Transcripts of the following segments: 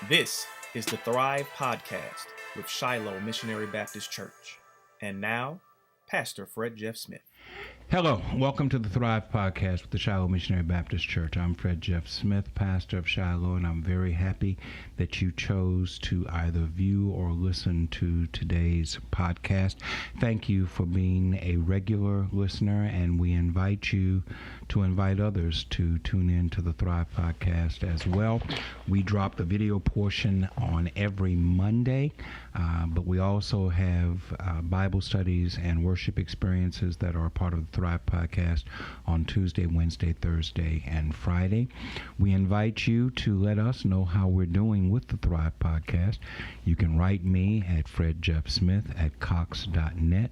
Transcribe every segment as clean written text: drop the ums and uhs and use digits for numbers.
This is the Thrive Podcast with Shiloh Missionary Baptist Church. And now, Pastor Fred Jeff Smith. Hello, welcome to the Thrive Podcast with the Shiloh Missionary Baptist Church. I'm Fred Jeff Smith, pastor of Shiloh, and I'm very happy that you chose to either view or listen to today's podcast. Thank you for being a regular listener, and we invite you to invite others to tune in to the Thrive Podcast as well. We drop the video portion on every Monday, but we also have Bible studies and worship experiences that are a part of the Thrive Podcast on Tuesday, Wednesday, Thursday, and Friday. We invite you to let us know how we're doing with the Thrive Podcast. You can write me at fredjeffsmith@cox.net,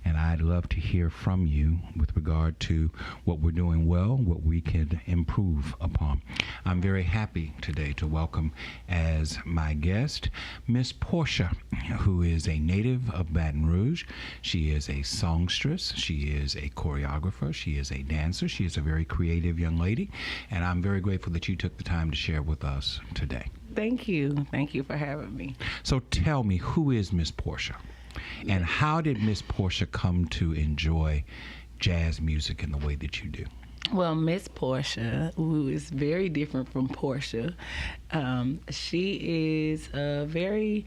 and I'd love to hear from you with regard to what we're doing well, what we could improve upon. I'm very happy today to welcome as my guest Miss Portia, who is a native of Baton Rouge. She is a songstress. She is a choreographer. She is a dancer. She is a very creative young lady, and I'm very grateful that you took the time to share with us today. Thank you. Thank you for having me. So tell me, who is Miss Portia? And how did Miss Portia come to enjoy jazz music in the way that you do? Well, Miss Portia, who is very different from Portia, she is a very,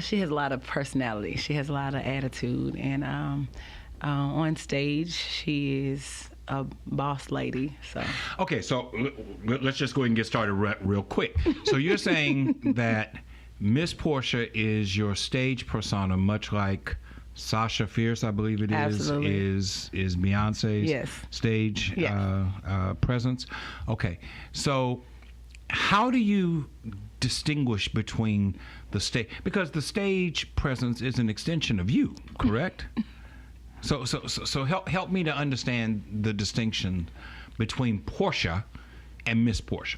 she has a lot of personality. She has a lot of attitude. And on stage, she is a boss lady. Okay, so let's just go ahead and get started real quick. So you're saying that Miss Portia is your stage persona, much like Sasha Fierce, I believe it is. Absolutely. is Beyonce's stage presence. Okay, so how do you distinguish between the stage, because the stage presence is an extension of you, correct? So help me to understand the distinction between Portia and Miss Portia.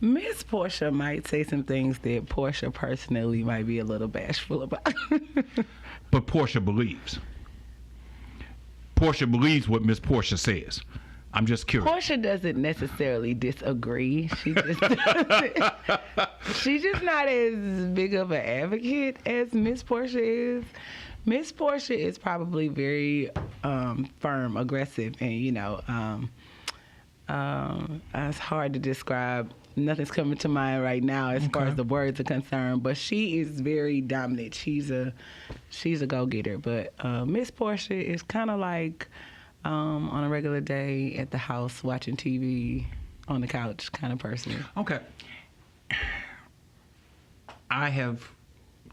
Miss Portia might say some things that Portia personally might be a little bashful about. But Portia believes. Portia believes what Miss Portia says. I'm just curious. Portia doesn't necessarily disagree. She's just not as big of an advocate as Miss Portia is. Miss Portia is probably very firm, aggressive, and it's hard to describe. Nothing's coming to mind right now as far as the words are concerned, but she is very dominant. She's a go-getter. But Miss Portia is kind of like on a regular day at the house watching TV on the couch kind of person. Okay. I have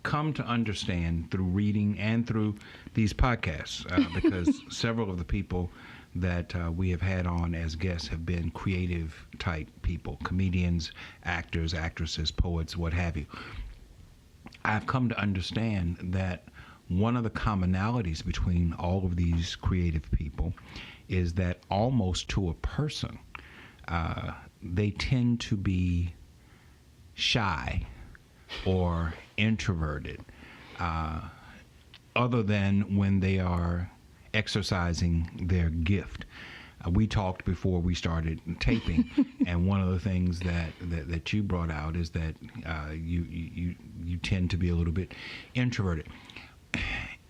come to understand through reading and through these podcasts, because several of the people that we have had on as guests have been creative type people, comedians, actors, actresses, poets, what have you. I've come to understand that one of the commonalities between all of these creative people is that almost to a person, they tend to be shy or introverted, other than when they are exercising their gift. We talked before we started taping, and one of the things that you brought out is that you tend to be a little bit introverted.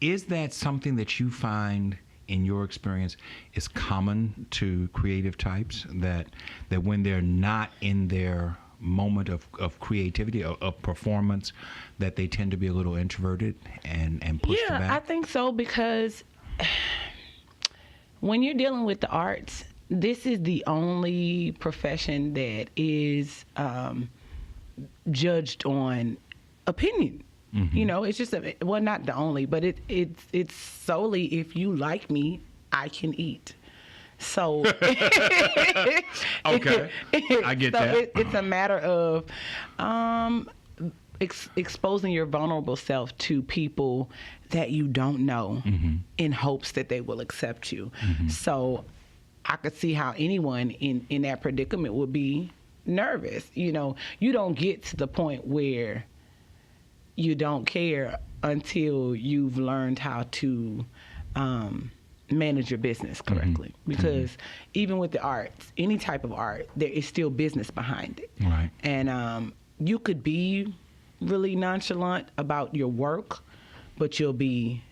Is that something that you find in your experience is common to creative types, that when they're not in their moment of creativity, of performance, that they tend to be a little introverted and pushed back? Yeah, I think so, because when you're dealing with the arts, this is the only profession that is judged on opinion. Mm-hmm. It's just not the only, but it's solely, if you like me, I can eat. So okay, I get that. It's a matter of exposing your vulnerable self to people that you don't know, mm-hmm. in hopes that they will accept you. Mm-hmm. So I could see how anyone in that predicament would be nervous. You don't get to the point where you don't care until you've learned how to manage your business correctly. Because even with the arts, any type of art, there is still business behind it. Right. And you could be really nonchalant about your work, but you'll be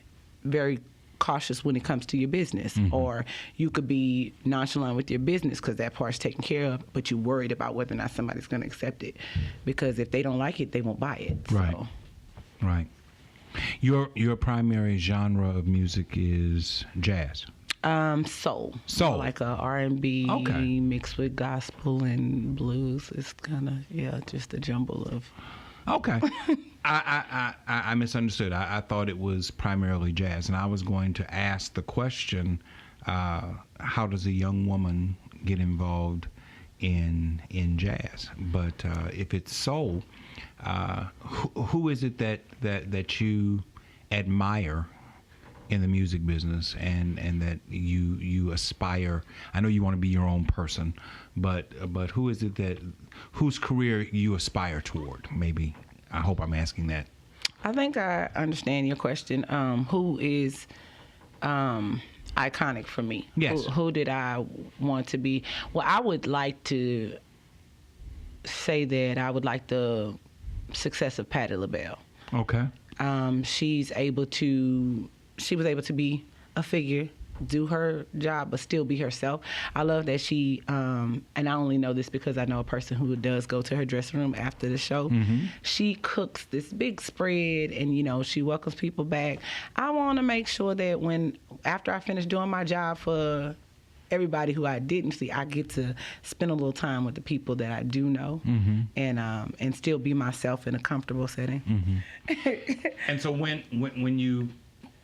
very cautious when it comes to your business. Or you could be nonchalant with your business because that part's taken care of, but you're worried about whether or not somebody's going to accept it. Because if they don't like it, they won't buy it. Right. So. Right. Your primary genre of music is jazz. Soul. Soul. Like a R&B Okay. mixed with gospel and blues. It's kind of, just a jumble of. Okay. I misunderstood. I thought it was primarily jazz, and I was going to ask the question, how does a young woman get involved in jazz? But if it's soul, who is it that you admire in the music business and that you aspire? I know you want to be your own person, but who is it whose career you aspire toward? Maybe. I hope I'm asking that. I think I understand your question. Who is iconic for me? Yes. Who did I want to be? Well, I would like to say that I would like the success of Patti LaBelle. Okay. She was able to be a figure, do her job, but still be herself. I love that she, and I only know this because I know a person who does go to her dressing room after the show. She cooks this big spread and, she welcomes people back. I want to make sure that after I finish doing my job for everybody who I didn't see, I get to spend a little time with the people that I do know and still be myself in a comfortable setting. And so when you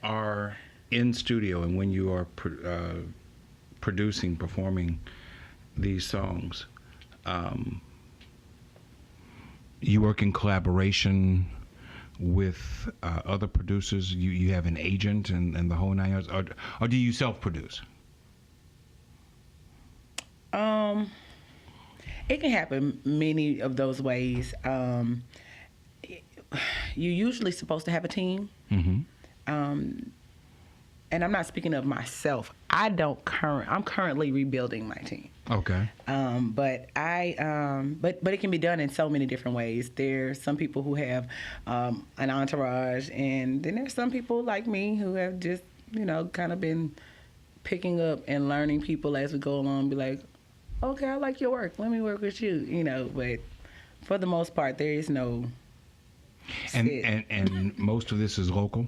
are in studio and when you are performing these songs, you work in collaboration with other producers. You have an agent and the whole nine yards, or do you self-produce? It can happen many of those ways. You're usually supposed to have a team. And I'm not speaking of myself. I'm currently rebuilding my team. Okay. But it can be done in so many different ways. There's some people who have an entourage, and then there's some people like me who have just, kind of been picking up and learning people as we go along. Be like, okay, I like your work. Let me work with you. But for the most part, there is no. And most of this is local?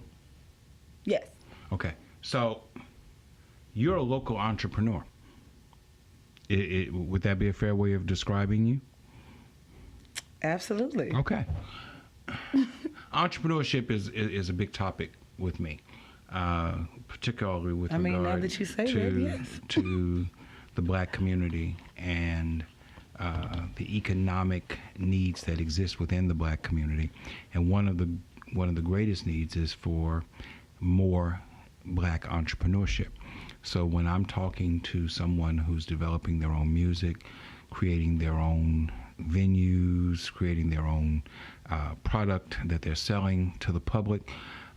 Yes. Okay. So you're a local entrepreneur. Would that be a fair way of describing you? Absolutely. Okay. Entrepreneurship is a big topic with me, particularly with regard now that you say that, yes. to the Black community and the economic needs that exist within the Black community. And one of the greatest needs is for more Black entrepreneurship. So when I'm talking to someone who's developing their own music, creating their own venues, creating their own product that they're selling to the public,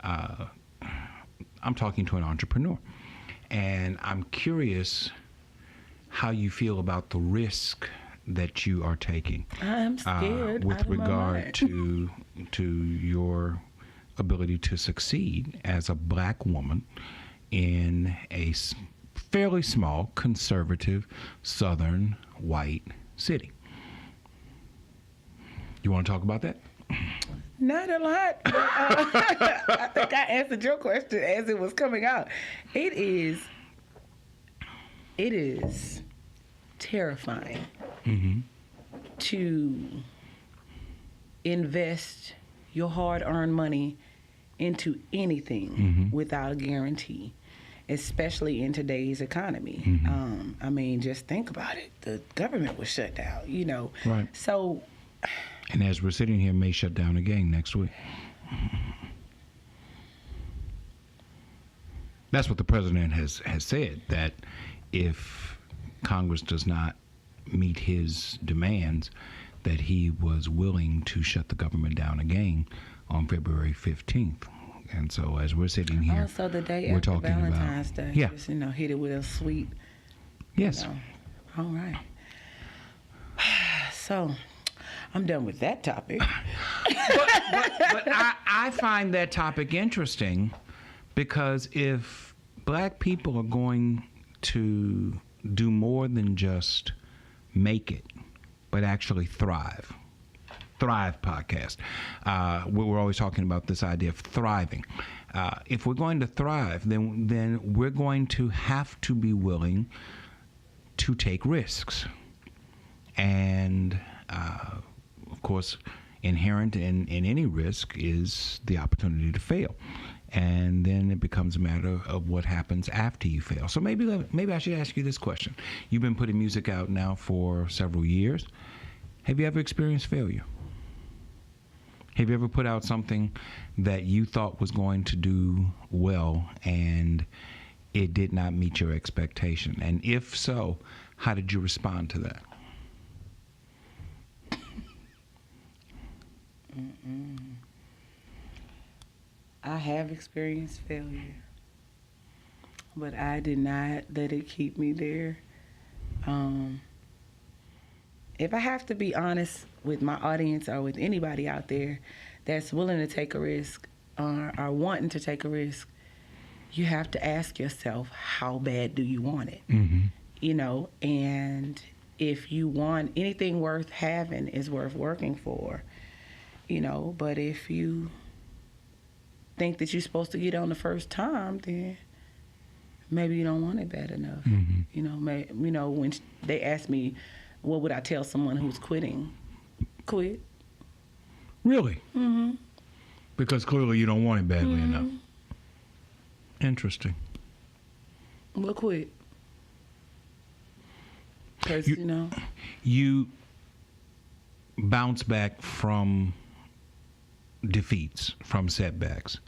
I'm talking to an entrepreneur. And I'm curious how you feel about the risk that you are taking. I'm scared. With regard to your ability to succeed as a Black woman in a fairly small, conservative, southern, white city. You want to talk about that? Not a lot. But, I think I answered your question as it was coming out. It is terrifying to invest your hard-earned money into anything without a guarantee, especially in today's economy. Just think about it. The government was shut down, Right. So, and as we're sitting here, may shut down again next week. That's what the president has said, that if Congress does not meet his demands, that he was willing to shut the government down again on February 15th. And so as we're sitting here, so the day we're after talking Valentine's about, Day, yeah, just, hit it with a sweet. yes. All right. So, I'm done with that topic. but I find that topic interesting because if black people are going to do more than just make it, but actually thrive podcast. We're always talking about this idea of thriving. If we're going to thrive, then we're going to have to be willing to take risks. And, of course, inherent in any risk is the opportunity to fail. And then it becomes a matter of what happens after you fail. So maybe I should ask you this question. You've been putting music out now for several years. Have you ever experienced failure? Have you ever put out something that you thought was going to do well and it did not meet your expectation? And if so, how did you respond to that? I have experienced failure, but I did not let it keep me there. If I have to be honest with my audience or with anybody out there that's willing to take a risk or wanting to take a risk, you have to ask yourself, how bad do you want it? Mm-hmm. And if you want anything worth having is worth working for, but if you think that you're supposed to get on the first time, then maybe you don't want it bad enough. Mm-hmm. When they ask me, what would I tell someone who's quitting? Quit. Really? Mm-hmm. Because clearly you don't want it badly enough. Interesting. Well, quit. Because, You bounce back from defeats, from setbacks,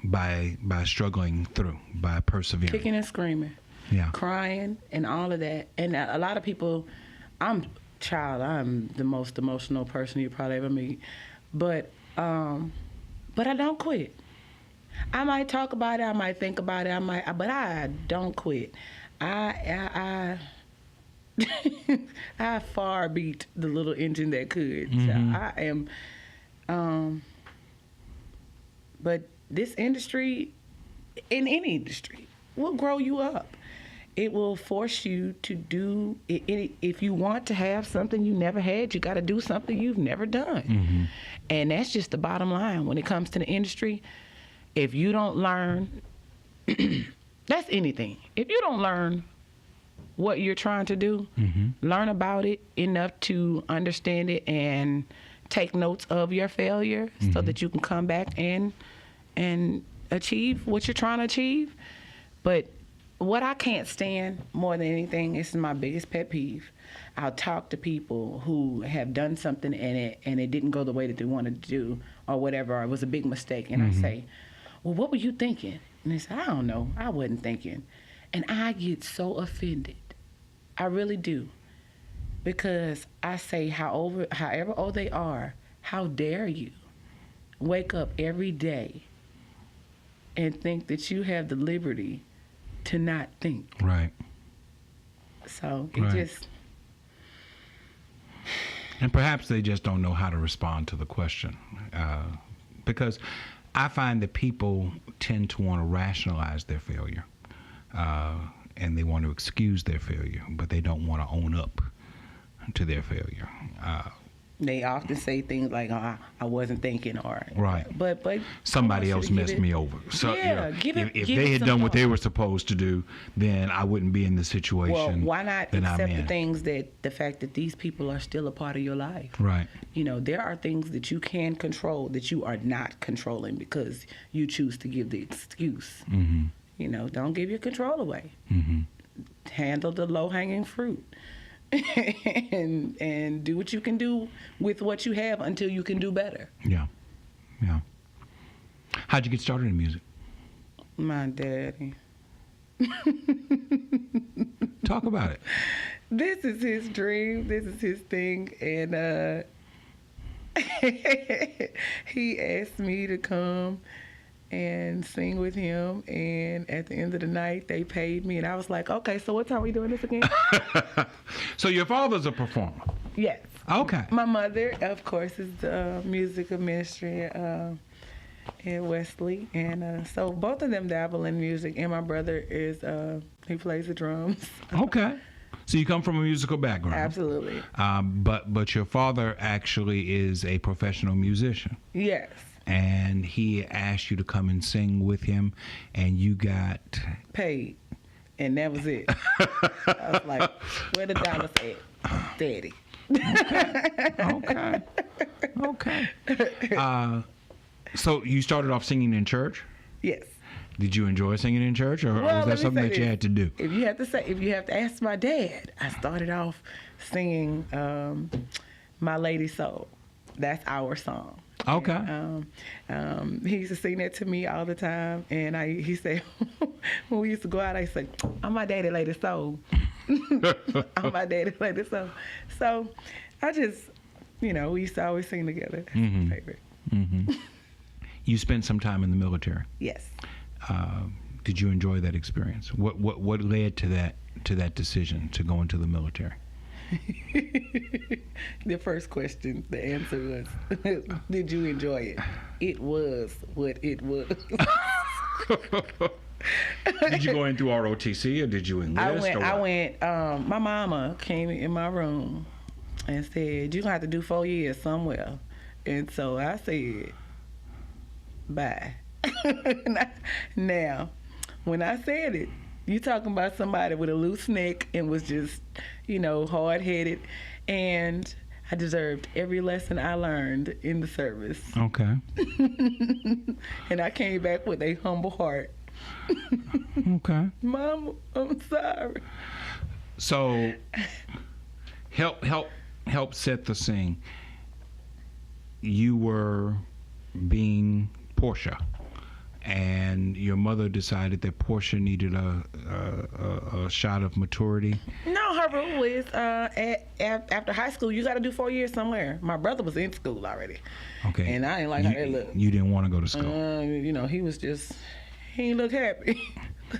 by struggling through, by persevering. Kicking and screaming. Yeah. Crying and all of that. And a lot of people, I'm the most emotional person you probably ever meet. But I don't quit. I might talk about it, I might think about it, but I don't quit. I I far beat the little engine that could. Mm-hmm. So I am but this industry, in any industry, will grow you up. It will force you to do it. If you want to have something you never had, you got to do something you've never done. Mm-hmm. And that's just the bottom line when it comes to the industry. If you don't learn, that's anything. If you don't learn what you're trying to do, learn about it enough to understand it and take notes of your failure so that you can come back and achieve what you're trying to achieve. But what I can't stand more than anything, this is my biggest pet peeve. I'll talk to people who have done something and it didn't go the way that they wanted to do or whatever, or it was a big mistake. And I say, well, what were you thinking? And they say, I don't know. I wasn't thinking. And I get so offended. I really do. Because I say, however old they are, how dare you wake up every day and think that you have the liberty to not think. Right. So it just... And perhaps they just don't know how to respond to the question. Because I find that people tend to want to rationalize their failure. And they want to excuse their failure, but they don't want to own up to their failure. They often say things like, oh, I wasn't thinking, or... Right. But somebody else messed me over. So yeah, if they had done what they were supposed to do, then I wouldn't be in the situation. Well, why not accept the fact that these people are still a part of your life? Right. There are things that you can control that you are not controlling because you choose to give the excuse. Mm-hmm. Don't give your control away. Mm-hmm. Handle the low-hanging fruit. and do what you can do with what you have until you can do better. Yeah. How'd you get started in music? My daddy. Talk about it. This is his dream. This is his thing. And he asked me to come and sing with him. And at the end of the night, they paid me. And I was like, okay, so what time are we doing this again? So your father's a performer? Yes. Okay. My mother, of course, is the music ministry in Wesley. And so both of them dabble in music. And my brother is, he plays the drums. Okay. So you come from a musical background. Absolutely. But your father actually is a professional musician. Yes. And he asked you to come and sing with him, and you got paid, and that was it. I was like, where the dollars at, Daddy? Okay. So you started off singing in church? Yes. Did you enjoy singing in church, or was that something that you had to do? If you have to ask my dad, I started off singing "My Lady Soul." That's our song. Okay. And, he used to sing that to me all the time, and he said when we used to go out, I said, "I'm my daddy lady soul." I'm my daddy lady soul. So I just, we used to always sing together. That's my favorite. Mm-hmm. You spent some time in the military. Yes. Did you enjoy that experience? What led to that decision to go into the military? The first question, the answer was, did you enjoy it? It was what it was. Did you go in through ROTC, or did you enlist? I went. My mama came in my room and said, "You're gonna have to do 4 years somewhere." And so I said, "Bye." Now, when I said it, you talking about somebody with a loose neck and was just, hard-headed, and I deserved every lesson I learned in the service. Okay. And I came back with a humble heart. Okay. Mama, I'm sorry. So, help set the scene. You were being Portia, and your mother decided that Portia needed a shot of maturity. No, her rule is after high school, you got to do 4 years somewhere. My brother was in school already. Okay. And I didn't like how that looked. You didn't want to go to school. He was just, he didn't look happy.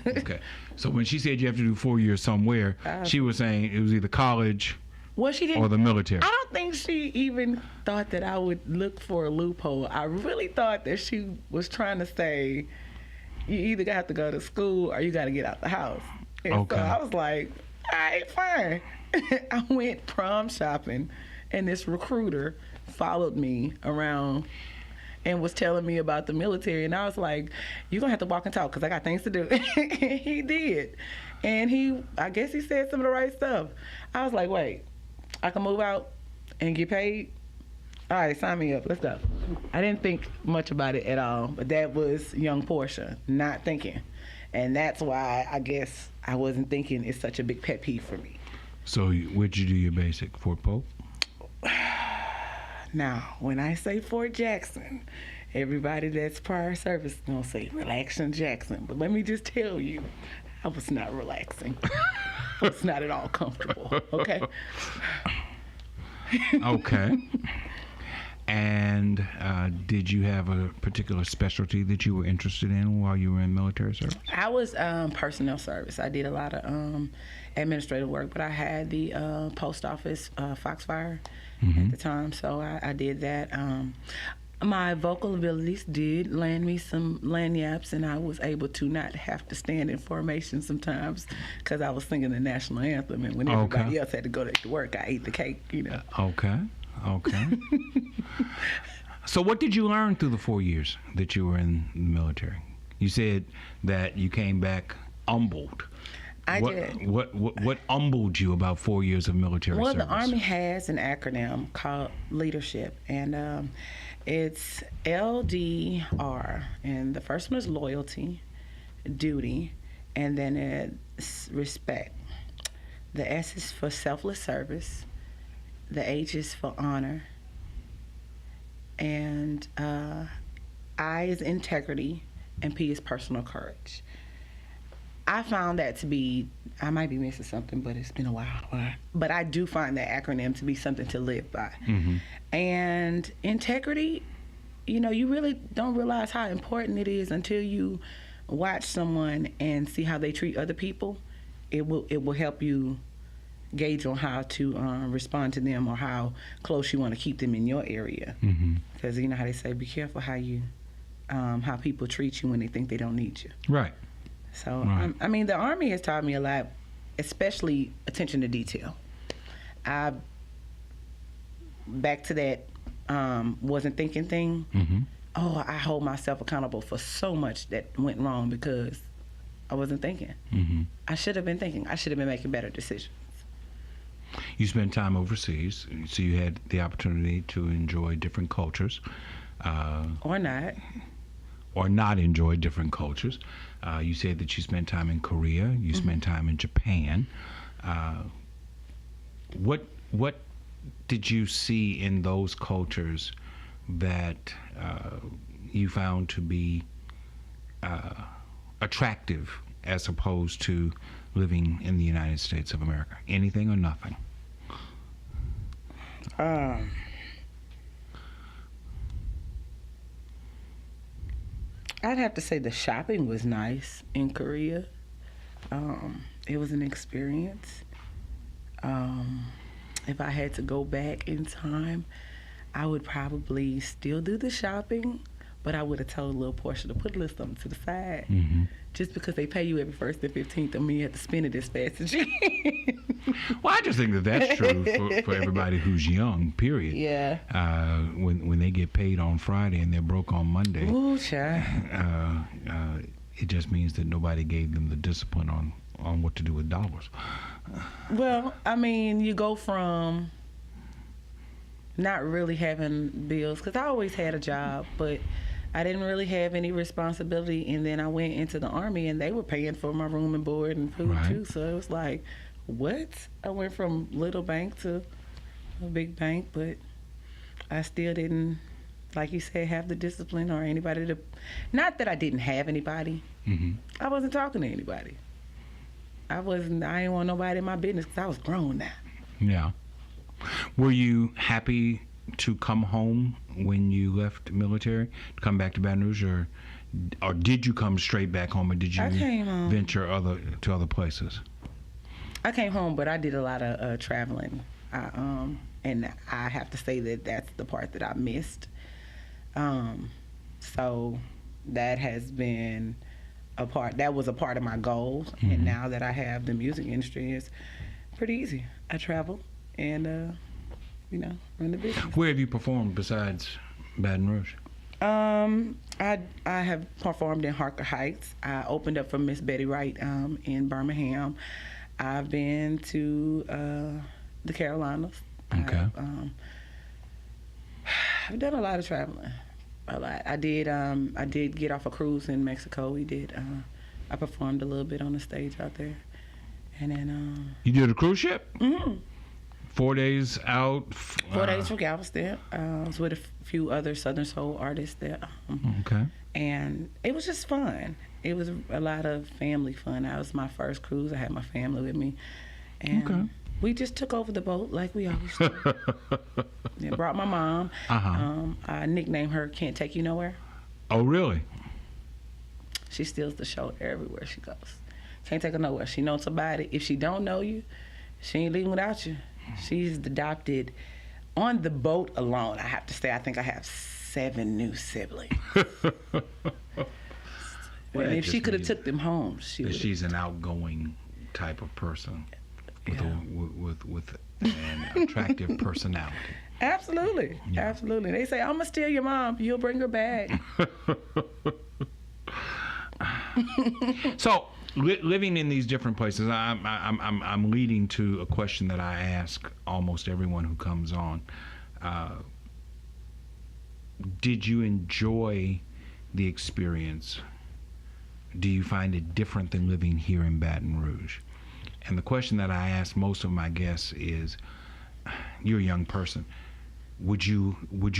Okay. So when she said you have to do 4 years somewhere, she was saying it was either college or the military. I don't think she even thought that I would look for a loophole. I really thought that she was trying to say, you either have to go to school or you got to get out the house. And okay. So I was like, all right, fine. I went prom shopping, and this recruiter followed me around and was telling me about the military. And I was like, you're going to have to walk and talk because I got things to do. He did. And I guess he said some of the right stuff. I was like, wait, I can move out and get paid? All right, sign me up. Let's go. I didn't think much about it at all, but that was young Portia, not thinking. And that's why I guess I wasn't thinking it's such a big pet peeve for me. So where'd you do your basic? Fort Polk? Now, when I say Fort Jackson, everybody that's prior service is going to say Relaxing Jackson. But let me just tell you, I was not relaxing. I was not at all comfortable, okay? Okay. And did you have a particular specialty that you were interested in while you were in military service? I was personnel service. I did a lot of administrative work, but I had the post office Foxfire at the time, so I did that. My vocal abilities did land me some lanyards, and I was able to not have to stand in formation sometimes because I was singing the national anthem, and when everybody else had to go to work, I ate the cake, Okay. So what did you learn through the 4 years that you were in the military? You said that you came back humbled. I did. What humbled you about 4 years of military service? Well, the Army has an acronym called leadership, and it's LDR, and the first one is loyalty, duty, and then it's respect. The S is for selfless service, the H is for honor, and I is integrity, and P is personal courage. I found that to be, I might be missing something, but it's been a while. But I do find that acronym to be something to live by. And integrity you really don't realize how important it is until you watch someone and see how they treat other people. It will help you gauge on how to respond to them or how close you want to keep them in your area. Because you know how they say, be careful how people treat you when they think they don't need you. Right. So, right. I mean, the Army has taught me a lot, especially attention to detail. Back to that wasn't thinking thing. Oh, I hold myself accountable for so much that went wrong because I wasn't thinking. I should have been thinking. I should have been making better decisions. You spent time overseas, so you had the opportunity to enjoy different cultures. Or not. Or not enjoy different cultures. You said that you spent time in Korea. You spent time in Japan. What did you see in those cultures that you found to be attractive as opposed to living in the United States of America? Anything or nothing? I'd have to say the shopping was nice in Korea. It was an experience. If I had to go back in time, I would probably still do the shopping, but I would have told little Portia to put a little something to the side. Just because they pay you every 1st and 15th, I mean, you have to spend it as fast as you can. Well, I just think that that's true for everybody who's young, period. Yeah. When they get paid on Friday and they're broke on Monday, ooh, child. It just means that nobody gave them the discipline on what to do with dollars. Well, I mean, you go from not really having bills, because I always had a job, but I didn't really have any responsibility, and then I went into the Army, and they were paying for my room and board and food, right, too, so it was like, what? I went from little bank to a big bank, but I still didn't, like you said, have the discipline or anybody to, not that I didn't have anybody, I wasn't talking to anybody. I didn't want nobody in my business because I was grown now. Yeah. Were you happy to come home when you left the military, to come back to Baton Rouge, or did you come straight back home, or did you venture to other places? I came home, but I did a lot of traveling, and I have to say that that's the part that I missed. So that has been that was a part of my goals, and now that I have the music industry, it's pretty easy. I travel and run the business. Where have you performed besides Baton Rouge? I have performed in Harker Heights. I opened up for Miss Betty Wright in Birmingham. I've been to the Carolinas. Okay. I've done a lot of traveling. A lot. I did get off a cruise in Mexico. I performed a little bit on the stage out there, and then. You did a cruise ship? 4 days out. 4 days from Galveston. I was with a few other Southern Soul artists there. Okay. And it was just fun. It was a lot of family fun. That was my first cruise. I had my family with me, and we just took over the boat like we always do. Yeah, brought my mom. I nicknamed her "Can't Take You Nowhere." Oh, really? She steals the show everywhere she goes. Can't take her nowhere. She knows somebody. If she don't know you, she ain't leaving without you. She's adopted. On the boat alone, I have to say, I think I have 7 new siblings. Well, and if she could have took them home, she's an outgoing type of person with an attractive personality. Absolutely. Yeah. Absolutely. They say, I'm gonna steal your mom. You'll bring her back. So, living in these different places, I'm leading to a question that I ask almost everyone who comes on. Did you enjoy the experience? Do you find it different than living here in Baton Rouge? And the question that I ask most of my guests is, you're a young person. Would you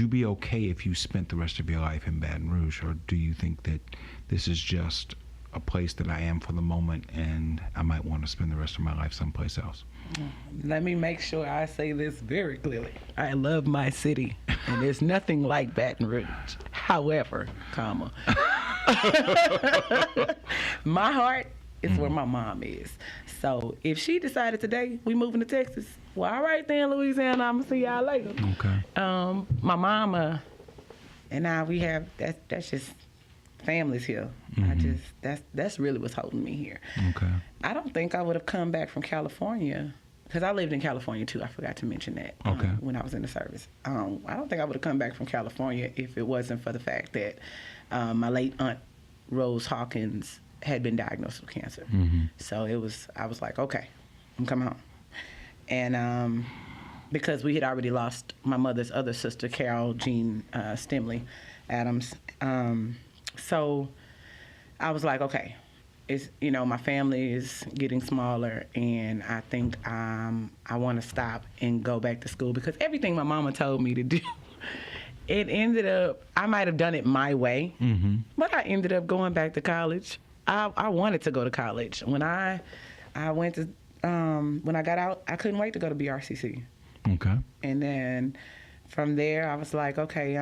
be okay if you spent the rest of your life in Baton Rouge, or do you think that this is just a place that I am for the moment, and I might want to spend the rest of my life someplace else. Let me make sure I say this very clearly. I love my city, and there's nothing like Baton Rouge. However, my heart is where my mom is. So if she decided today we moving to Texas, well, all right then, Louisiana, I'm gonna see y'all later. Okay. My mama and I, we have that's just families here. That's really what's holding me here. Okay. I don't think I would have come back from California, because I lived in California too. I forgot to mention that when I was in the service. I don't think I would have come back from California if it wasn't for the fact that my late aunt Rose Hawkins had been diagnosed with cancer. So I was like, okay, I'm coming home. And because we had already lost my mother's other sister, Carol Jean Stimley Adams. So I was like, okay, it's, my family is getting smaller, and I think I want to stop and go back to school, because everything my mama told me to do, it ended up, I might have done it my way, but I ended up going back to college. I wanted to go to college. When I went to, when I got out, I couldn't wait to go to BRCC. Okay. And then from there, I was like, okay,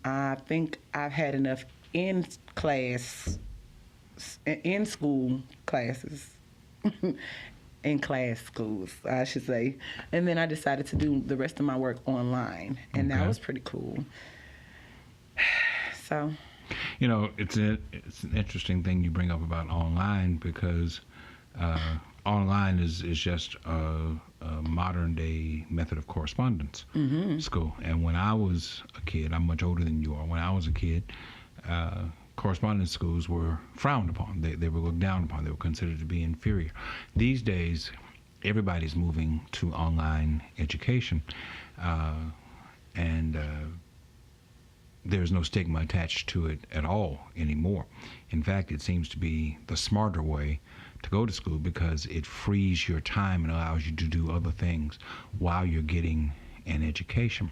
I think I've had enough in school classes, in class schools, I should say. And then I decided to do the rest of my work online, and that was pretty cool. So, it's an interesting thing you bring up about online, because online is just a modern day method of correspondence school. And when I was a kid, I'm much older than you are. When I was a kid, correspondence schools were frowned upon. They were looked down upon. They were considered to be inferior. These days, everybody's moving to online education, and there's no stigma attached to it at all anymore. In fact, it seems to be the smarter way to go to school, because it frees your time and allows you to do other things while you're getting an education.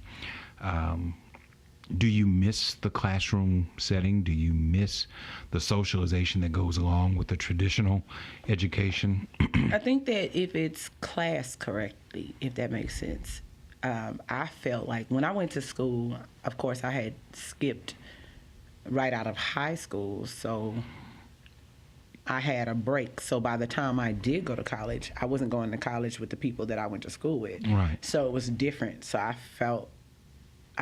Do you miss the classroom setting? Do you miss the socialization that goes along with the traditional education? I think that if it's classed correctly, if that makes sense, I felt like when I went to school, of course, I had skipped right out of high school, so I had a break. So by the time I did go to college, I wasn't going to college with the people that I went to school with. Right. So it was different. So I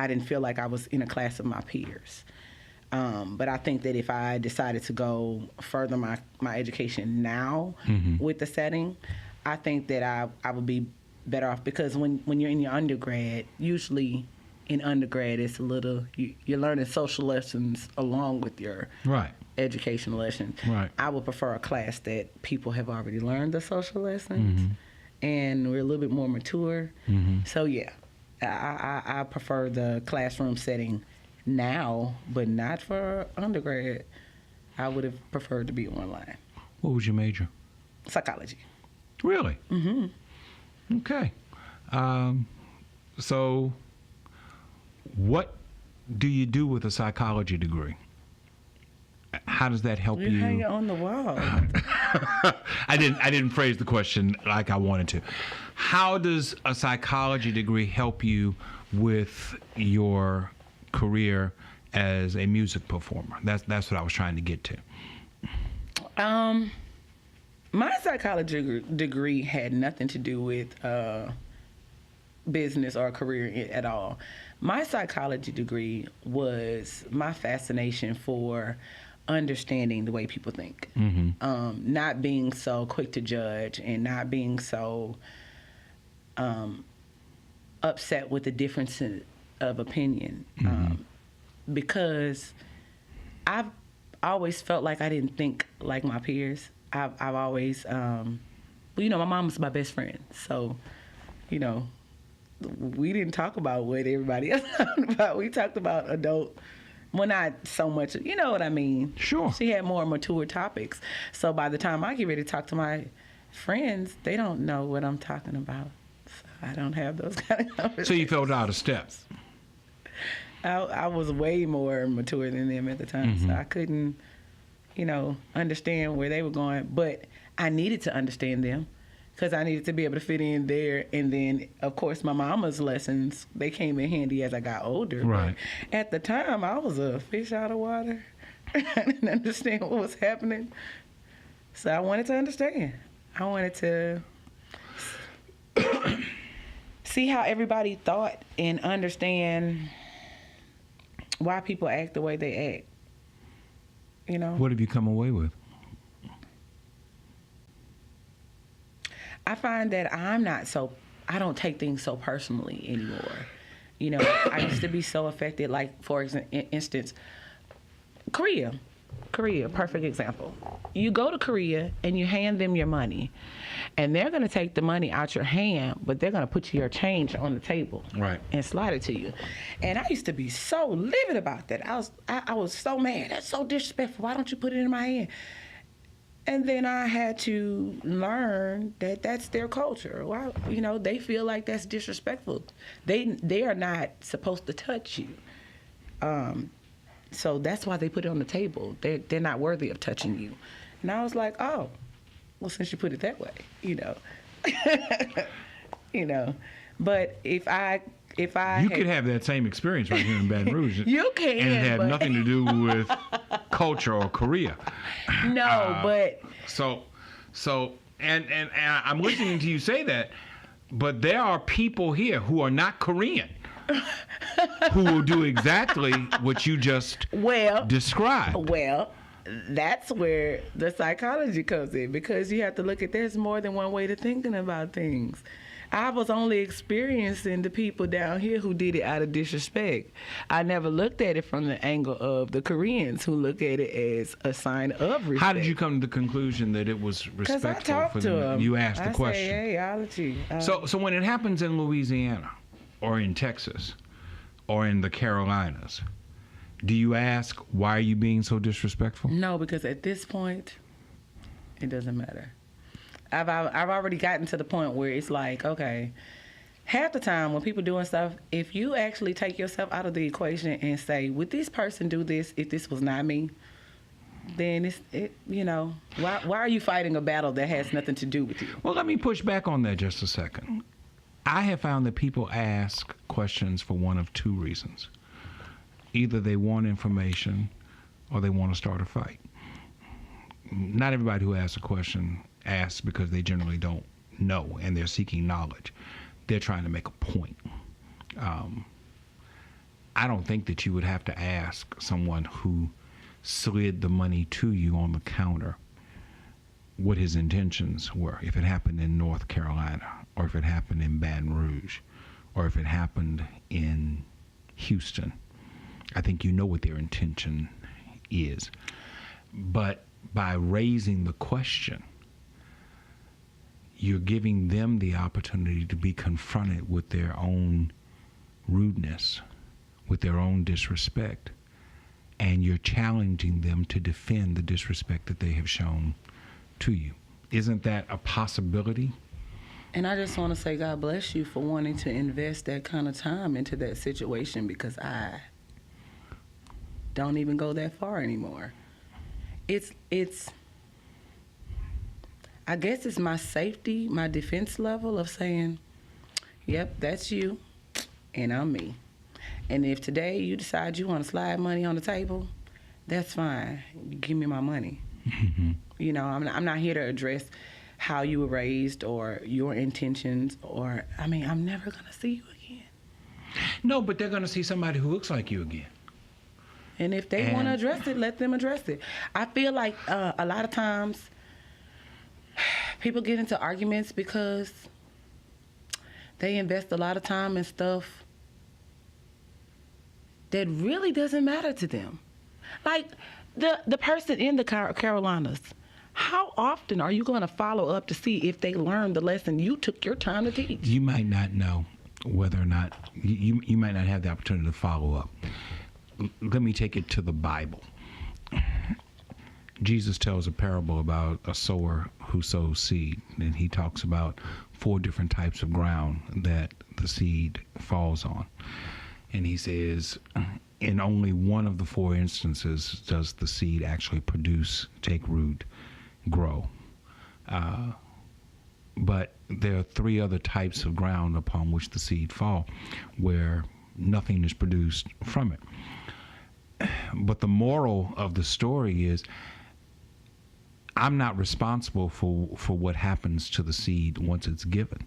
didn't feel like I was in a class of my peers. But I think that if I decided to go further my education now with the setting, I think that I would be better off, because when you're in your undergrad, usually in undergrad it's a little, you're learning social lessons along with your educational lessons. Right. I would prefer a class that people have already learned the social lessons and we're a little bit more mature. So yeah. I prefer the classroom setting now, but not for undergrad. I would have preferred to be online. What was your major? Psychology. Really? Okay. So what do you do with a psychology degree? How does that help you? You hang it on the wall. I didn't phrase the question like I wanted to. How does a psychology degree help you with your career as a music performer? That's what I was trying to get to. My psychology degree had nothing to do with business or career at all. My psychology degree was my fascination for understanding the way people think, not being so quick to judge, and not being so upset with the difference of opinion, because I've always felt like I didn't think like my peers. I've always, my mom was my best friend, so, we didn't talk about what everybody else talked about. We talked about adult. Well, not so much, you know what I mean? Sure. She had more mature topics. So by the time I get ready to talk to my friends, they don't know what I'm talking about. So I don't have those kind of conversations. So you felt out of step. I was way more mature than them at the time, so I couldn't, understand where they were going. But I needed to understand them because I needed to be able to fit in there. And then, of course, my mama's lessons, they came in handy as I got older. Right. But at the time, I was a fish out of water. I didn't understand what was happening. So I wanted to understand. I wanted to see how everybody thought and understand why people act the way they act. What have you come away with? I find that I don't take things so personally anymore. I used to be so affected, like, for instance, Korea, perfect example. You go to Korea and you hand them your money, and they're going to take the money out your hand, but they're going to put your change on the table, right, and slide it to you. And I used to be so livid about that. I was so mad. That's so disrespectful. Why don't you put it in my hand? And then I had to learn that that's their culture. Well, they feel like that's disrespectful. They are not supposed to touch you. So that's why they put it on the table. They're not worthy of touching you. And I was like, oh, well, since you put it that way, But if I could have that same experience right here in Baton Rouge. You can, and it had nothing to do with culture or Korea. No, but so and I'm listening to you say that, but there are people here who are not Korean who will do exactly what you just described. Well, that's where the psychology comes in, because you have to look at there's more than one way to thinking about things. I was only experiencing the people down here who did it out of disrespect. I never looked at it from the angle of the Koreans who look at it as a sign of respect. How did you come to the conclusion that it was respectful? Because I talked to them. You asked the question. Say, hey, I'll let you. So when it happens in Louisiana or in Texas or in the Carolinas, do you ask, why are you being so disrespectful? No, because at this point, it doesn't matter. I've already gotten to the point where it's like, okay, half the time when people doing stuff, if you actually take yourself out of the equation and say, would this person do this if this was not me? Then why are you fighting a battle that has nothing to do with you? Well, let me push back on that just a second. I have found that people ask questions for one of two reasons. Either they want information or they want to start a fight. Not everybody who asks a question asks because they generally don't know and they're seeking knowledge. They're trying to make a point. I don't think that you would have to ask someone who slid the money to you on the counter what his intentions were, if it happened in North Carolina or if it happened in Baton Rouge or if it happened in Houston. I think you know what their intention is. But by raising the question, you're giving them the opportunity to be confronted with their own rudeness, with their own disrespect, and you're challenging them to defend the disrespect that they have shown to you. Isn't that a possibility? And I just want to say God bless you for wanting to invest that kind of time into that situation, because I don't even go that far anymore. It's I guess it's my safety, my defense level of saying, yep, that's you, and I'm me. And if today you decide you want to slide money on the table, that's fine. Give me my money. Mm-hmm. I'm not here to address how you were raised or your intentions, or, I'm never going to see you again. No, but they're going to see somebody who looks like you again. And if they want to address it, let them address it. I feel like a lot of times people get into arguments because they invest a lot of time in stuff that really doesn't matter to them. Like the person in the Carolinas, how often are you going to follow up to see if they learned the lesson you took your time to teach? You might not know whether or not, you might not have the opportunity to follow up. Let me take it to the Bible. Jesus tells a parable about a sower who sows seed, and he talks about 4 different types of ground that the seed falls on. And he says, in only one of the 4 instances does the seed actually produce, take root, grow. But there are 3 other types of ground upon which the seed fall, where nothing is produced from it. But the moral of the story is, I'm not responsible for what happens to the seed once it's given.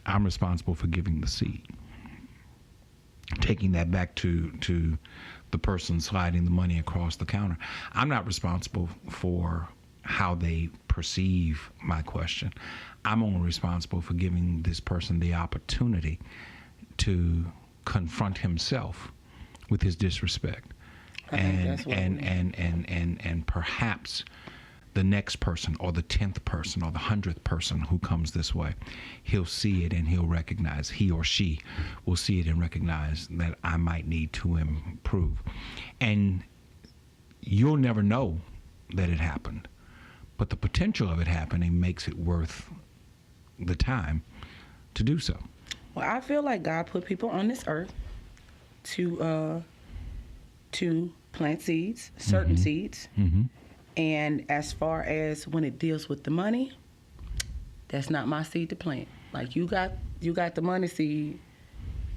I'm responsible for giving the seed. Taking that back to the person sliding the money across the counter. I'm not responsible for how they perceive my question. I'm only responsible for giving this person the opportunity to confront himself with his disrespect. And perhaps the next person or the 10th person or the 100th person who comes this way, he'll see it and he'll recognize, he or she will see it and recognize that I might need to improve. And you'll never know that it happened, but the potential of it happening makes it worth the time to do so. Well, I feel like God put people on this earth to plant seeds, certain seeds. Mm-hmm. And as far as when it deals with the money, that's not my seed to plant. Like you got the money seed,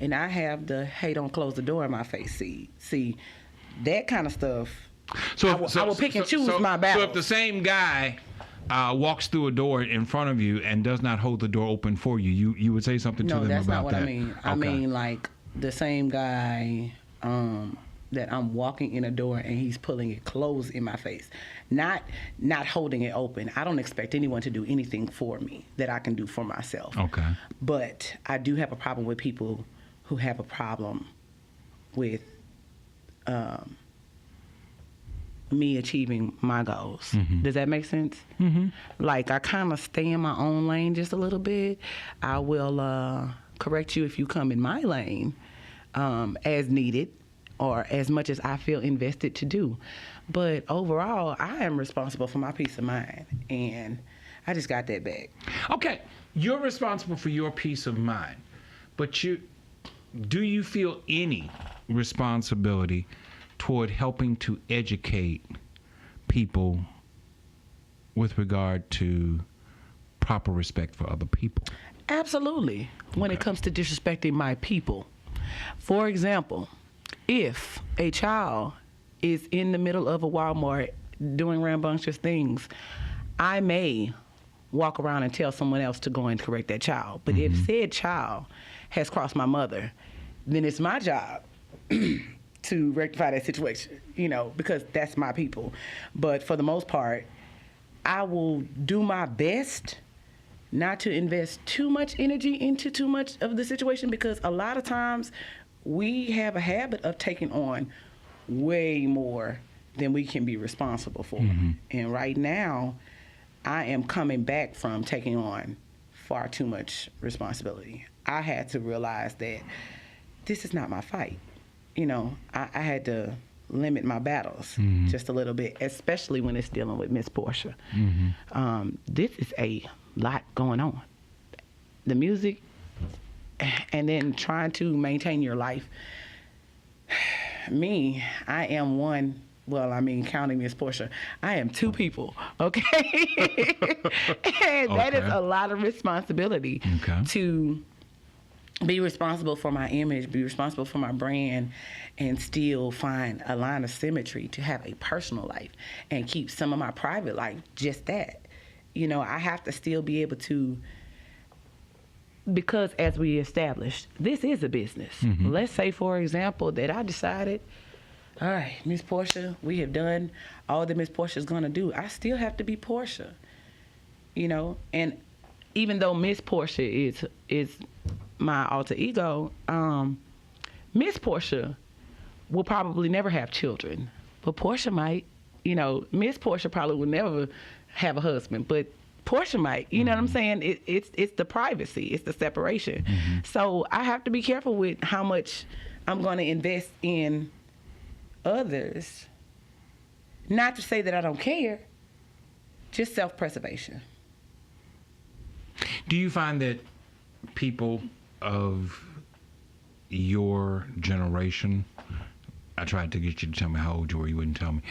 and I have the hey, don't close the door in my face seed. See, that kind of stuff. I will pick and choose my battles. So if the same guy walks through a door in front of you and does not hold the door open for you, you would say something to them about that? No, that's not what I mean. Okay. I mean like the same guy that I'm walking in a door and he's pulling it closed in my face. Not holding it open. I don't expect anyone to do anything for me that I can do for myself. Okay. But I do have a problem with people who have a problem with me achieving my goals. Mm-hmm. Does that make sense? Mm-hmm. Like I kind of stay in my own lane just a little bit. I will correct you if you come in my lane as needed or as much as I feel invested to do. But overall, I am responsible for my peace of mind, and I just got that back. Okay, you're responsible for your peace of mind, but do you feel any responsibility toward helping to educate people with regard to proper respect for other people? Absolutely. When it comes to disrespecting my people. For example, if a child is in the middle of a Walmart doing rambunctious things, I may walk around and tell someone else to go and correct that child. But if said child has crossed my mother, then it's my job to rectify that situation, because that's my people. But for the most part, I will do my best not to invest too much energy into too much of the situation, because a lot of times we have a habit of taking on way more than we can be responsible for. Mm-hmm. And right now, I am coming back from taking on far too much responsibility. I had to realize that this is not my fight. I had to limit my battles just a little bit, especially when it's dealing with Miss Portia. Mm-hmm. This is a lot going on. The music, and then trying to maintain your life. Me, I am one, counting Miss Portia, I am 2 people, okay? And that is a lot of responsibility to be responsible for my image, be responsible for my brand, and still find a line of symmetry to have a personal life and keep some of my private life just that. I have to still be able to, because as we established, this is a business. Mm-hmm. Let's say, for example, that I decided, all right, Miss Portia, we have done all that Miss Portia is going to do. I still have to be Portia, and even though Miss Portia is my alter ego, Miss Portia will probably never have children, but Portia might. Miss Portia probably will never have a husband, but Portia might. You know what I'm saying? It's the privacy, it's the separation. Mm-hmm. So I have to be careful with how much I'm going to invest in others. Not to say that I don't care, just self-preservation. Do you find that people of your generation I tried to get you to tell me how old you were. You wouldn't tell me.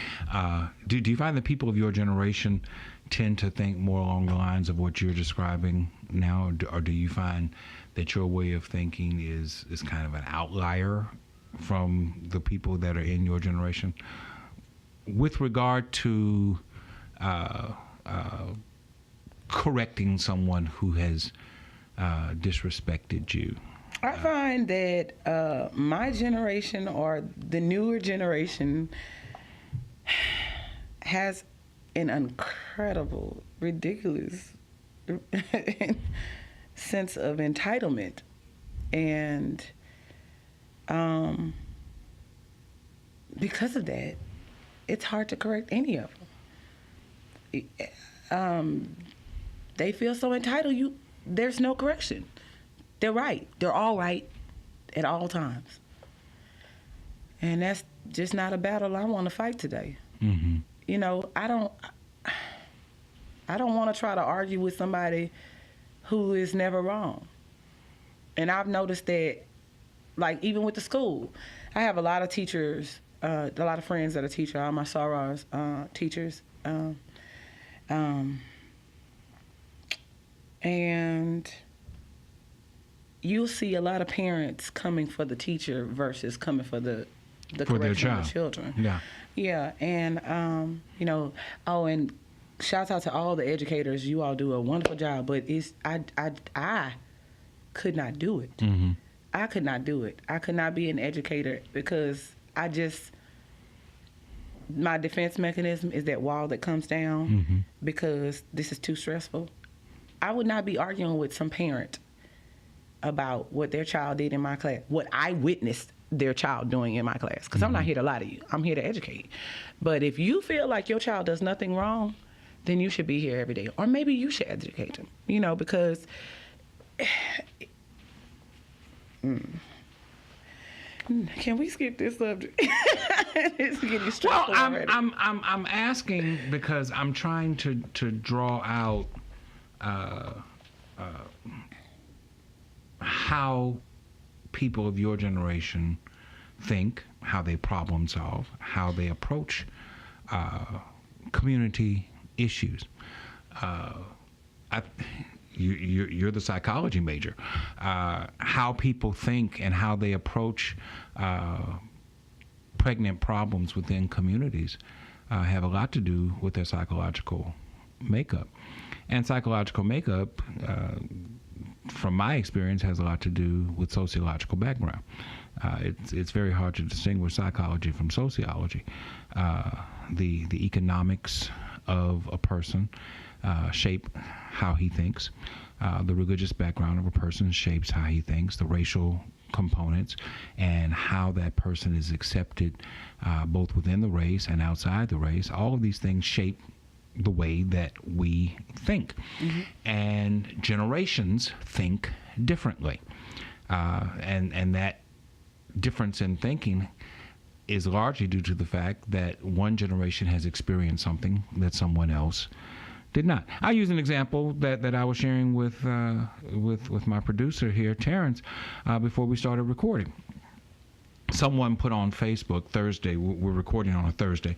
Do you find that people of your generation tend to think more along the lines of what you're describing now, or do you find that your way of thinking is kind of an outlier from the people that are in your generation with regard to correcting someone who has disrespected you? I find that my generation or the newer generation has an incredible, ridiculous sense of entitlement. And because of that, it's hard to correct any of them. They feel so entitled, there's no correction. They're right. They're all right at all times. And that's just not a battle I want to fight today. Mm-hmm. You know, I don't want to try to argue with somebody who is never wrong. And I've noticed that, like, even with the school, I have a lot of teachers, a lot of friends that are teachers, all my sorors teachers. And you'll see a lot of parents coming for the teacher versus coming for the correction of the children. Yeah. Yeah, and you know, and shouts out to all the educators. You all do a wonderful job, but I could not do it. Mm-hmm. I could not do it. I could not be an educator because my defense mechanism is that wall that comes down Mm-hmm. because this is too stressful. I would not be arguing with some parent about what their child did in my class, what I witnessed their child doing in my class, because I'm not here to lie to you. I'm here to educate. But if you feel like your child does nothing wrong, then you should be here every day. Or maybe you should educate them, you know, because can we skip this subject? It's getting stressful already. I'm asking because I'm trying to draw out how people of your generation think, how they problem solve, how they approach community issues. You're the psychology major. How people think and how they approach pregnant problems within communities have a lot to do with their psychological makeup. And psychological makeup, from my experience, has a lot to do with sociological background. It's very hard to distinguish psychology from sociology. The economics of a person shape how he thinks. The religious background of a person shapes how he thinks. The racial components and how that person is accepted both within the race and outside the race. All of these things shape the way that we think. Mm-hmm. And generations think differently. And that difference in thinking is largely due to the fact that one generation has experienced something that someone else did not. I'll use an example that I was sharing with my producer here, Terrence, before we started recording. Someone put on Facebook Thursday, we're recording on a Thursday,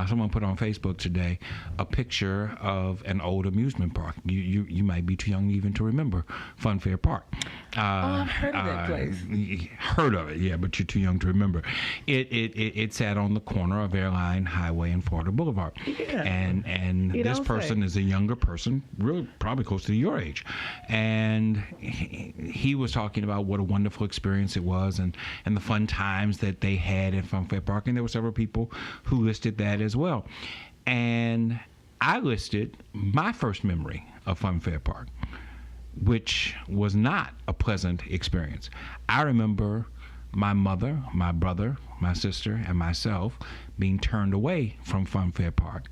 someone put on Facebook today a picture of an old amusement park. You might be too young even to remember Fun Fair Park. I've heard of that place. Heard of it, yeah, but you're too young to remember. It sat on the corner of Airline Highway and Florida Boulevard. Yeah. And this person is a younger person, really probably close to your age. And he was talking about what a wonderful experience it was and the fun times that they had at Fun Fair Park, and there were several people who listed that as well. And I listed my first memory of Fun Fair Park, which was not a pleasant experience. I remember my mother, my brother, my sister, and myself being turned away from Fun Fair Park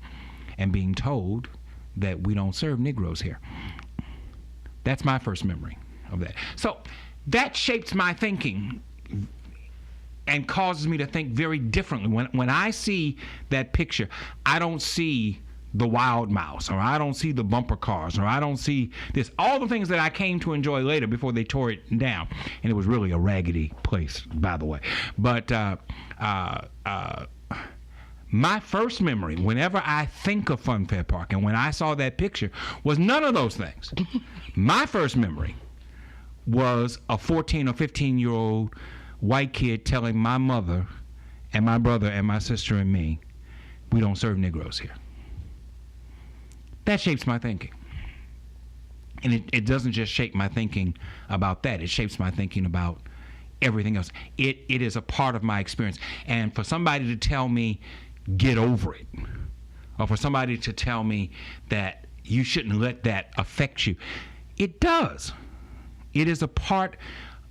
and being told that we don't serve Negroes here. That's my first memory of that. So that shapes my thinking and causes me to think very differently. When I see that picture, I don't see the wild mouse, or I don't see the bumper cars, or I don't see this, all the things that I came to enjoy later before they tore it down. And it was really a raggedy place, by the way. But My first memory, whenever I think of Fun Fair Park, and when I saw that picture, was none of those things. My first memory was a 14 or 15-year-old white kid telling my mother and my brother and my sister and me, we don't serve Negroes here. That shapes my thinking. And it doesn't just shape my thinking about that. It shapes my thinking about everything else. It is a part of my experience. And for somebody to tell me, get over it, or for somebody to tell me that you shouldn't let that affect you, it does. It is a part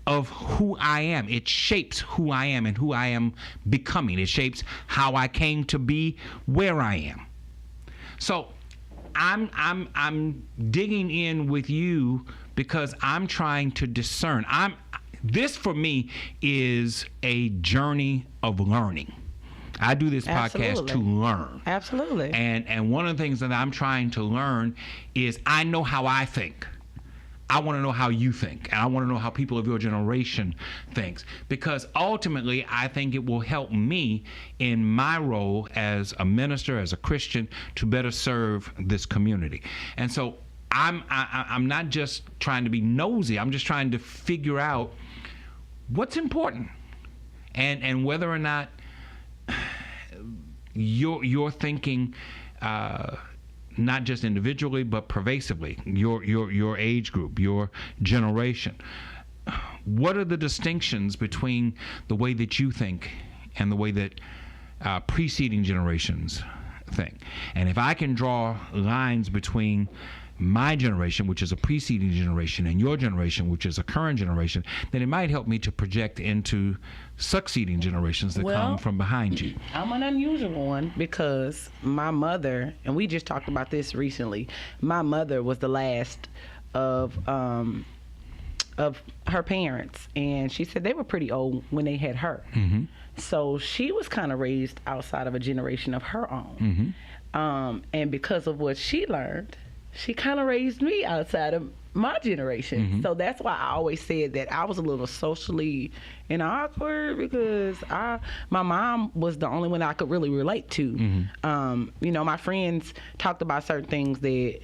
of who I am. It shapes who I am and who I am becoming. It shapes how I came to be where I am. So I'm digging in with you because I'm trying to discern. This for me is a journey of learning. I do this podcast to learn. Absolutely. And one of the things that I'm trying to learn is I know how I think. I want to know how you think. And I want to know how people of your generation thinks. Because ultimately, I think it will help me in my role as a minister, as a Christian, to better serve this community. And so I'm not just trying to be nosy. I'm just trying to figure out what's important. And whether or not you're thinking not just individually but pervasively, your age group, your generation. What are the distinctions between the way that you think and the way that preceding generations think? And if I can draw lines between my generation, which is a preceding generation, and your generation, which is a current generation, then it might help me to project into succeeding generations that come from behind you. I'm an unusual one because my mother, and we just talked about this recently, my mother was the last of her parents, and she said they were pretty old when they had her. Mm-hmm. So she was kind of raised outside of a generation of her own. Mm-hmm. And because of what she learned, she kind of raised me outside of my generation. Mm-hmm. So that's why I always said that I was a little socially awkward because my mom was the only one I could really relate to. Mm-hmm. My friends talked about certain things that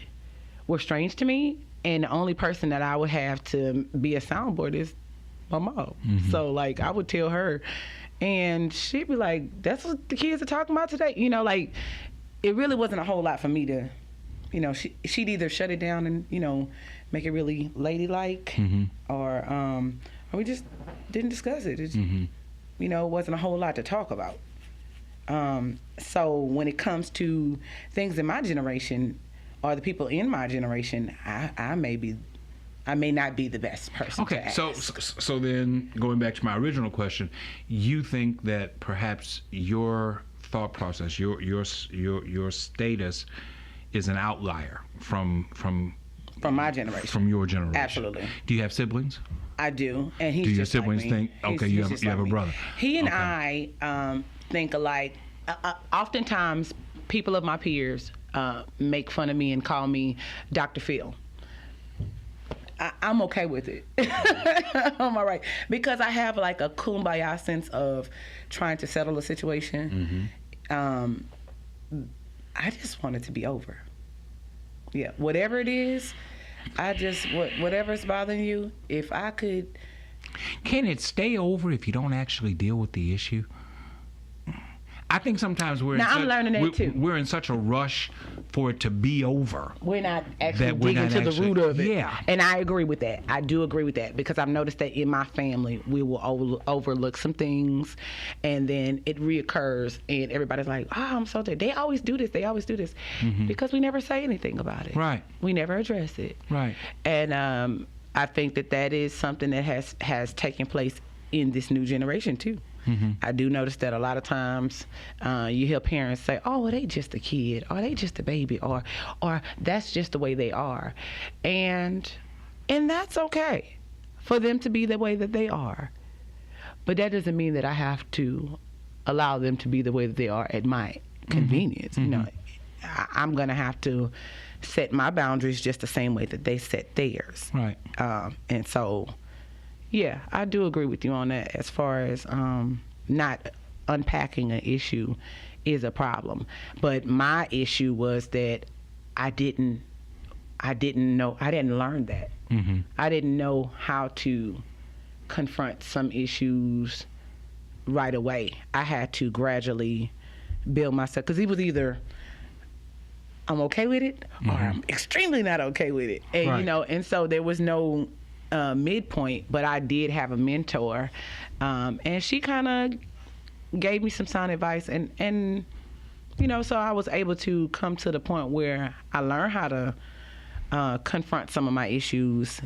were strange to me, and the only person that I would have to be a soundboard is my mom. Mm-hmm. So, like, I would tell her, and she'd be like, that's what the kids are talking about today. It really wasn't a whole lot for me to... she'd either shut it down and, make it really ladylike, mm-hmm. or we just didn't discuss it. Mm-hmm. It wasn't a whole lot to talk about. So when it comes to things in my generation or the people in my generation, I may not be the best person to ask. So then going back to my original question, you think that perhaps your thought process, your status is an outlier from my generation, from your generation. Absolutely. Do you have siblings? I do, and he's do your just siblings like me. think? Okay, you have a brother. He and I think alike. Oftentimes, people of my peers make fun of me and call me Dr. Phil. I'm okay with it. I'm all right because I have like a kumbaya sense of trying to settle a situation. Mm-hmm. I just want it to be over. Yeah, whatever it is, whatever's bothering you, if I could... Can it stay over if you don't actually deal with the issue? I think sometimes I'm learning that too. We're in such a rush for it to be over. We're not actually digging to the root of it. Yeah. And I agree with that. I do agree with that because I've noticed that in my family, we will overlook some things and then it reoccurs and everybody's like, I'm so dead. They always do this. Mm-hmm. Because we never say anything about it. Right. We never address it. Right. And I think that is something that has taken place in this new generation too. Mm-hmm. I do notice that a lot of times you hear parents say, oh, well, they just a kid, or they just a baby, or that's just the way they are. And that's okay for them to be the way that they are. But that doesn't mean that I have to allow them to be the way that they are at my convenience. Mm-hmm. I'm going to have to set my boundaries just the same way that they set theirs. Right. And so... yeah, I do agree with you on that as far as not unpacking an issue is a problem. But my issue was that I didn't learn that. Mm-hmm. I didn't know how to confront some issues right away. I had to gradually build myself, because it was either I'm okay with it or I'm extremely not okay with it. And Right. you know, and so there was no midpoint, but I did have a mentor, and she kind of gave me some sound advice, and you know, so I was able to come to the point where I learned how to confront some of my issues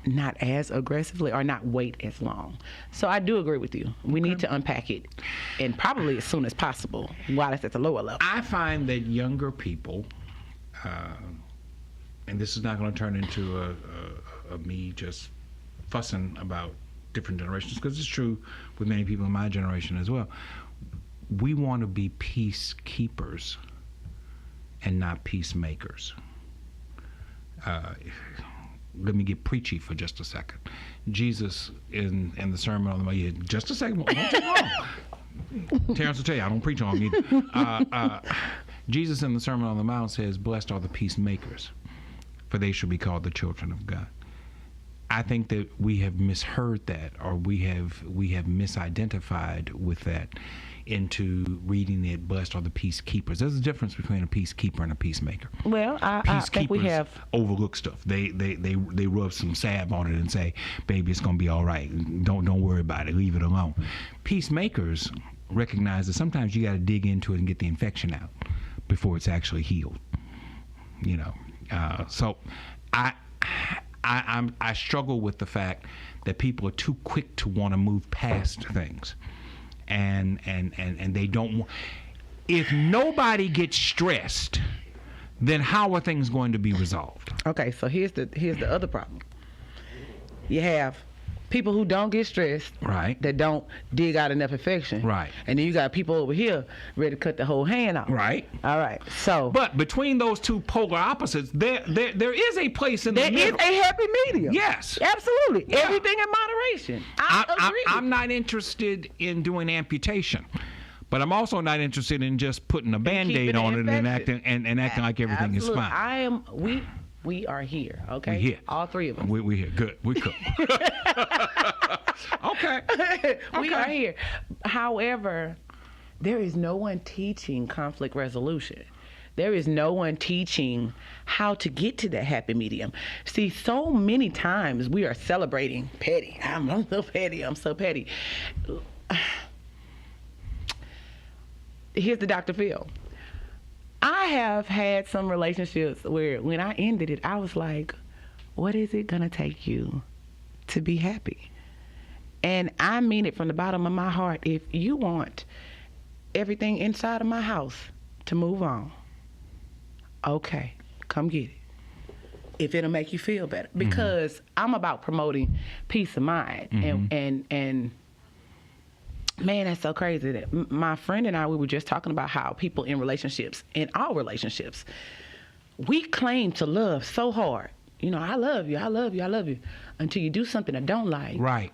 not as aggressively or not wait as long. So I do agree with you. We need to unpack it, and probably as soon as possible while it's at the lower level. I find that younger people, and this is not going to turn into a me just fussing about different generations, because it's true with many people in my generation as well. We want to be peacekeepers and not peacemakers. Let me get preachy for just a second. Jesus in the Sermon on the Mount, yeah, just a second, don't take long. Terrence will tell you, I don't preach on him either. Jesus in the Sermon on the Mount says, "Blessed are the peacemakers, for they shall be called the children of God." I think that we have misheard that, or we have misidentified with that into reading it, "Blessed are the peacekeepers." There's a difference between a peacekeeper and a peacemaker. Well, I think we have overlook stuff. They rub some salve on it and say, "Baby, it's gonna be all right. Don't worry about it. Leave it alone." Peacemakers recognize that sometimes you got to dig into it and get the infection out before it's actually healed. You know, so I struggle with the fact that people are too quick to want to move past things. And they don't. If nobody gets stressed, then how are things going to be resolved? Okay, so here's the other problem. You have people who don't get stressed, Right. that don't dig out enough infection, Right. and then you got people over here ready to cut the whole hand off, Right. All right, so But between those two polar opposites, there is a place in the middle. there is a happy medium. Yes. Absolutely. Yeah. Everything in moderation. I agree. I'm not interested in doing amputation, but I'm also not interested in just putting a Band-Aid on it and acting like everything Absolutely. is fine. We are here, okay? We here. All three of us. We here. Good. We cool. Okay. We are here. However, there is no one teaching conflict resolution. There is no one teaching how to get to that happy medium. See, so many times we are celebrating petty. I'm so petty. I'm so petty. Here's the Dr. Phil. I have had some relationships where when I ended it, I was like, what is it going to take you to be happy? And I mean it from the bottom of my heart. If you want everything inside of my house to move on, okay, come get it. If it'll make you feel better. Because I'm about promoting peace of mind. And man, that's so crazy. That my friend and I, we were just talking about how people in relationships, in all relationships, we claim to love so hard. You know, I love you, I love you, I love you, until you do something I don't like. Right.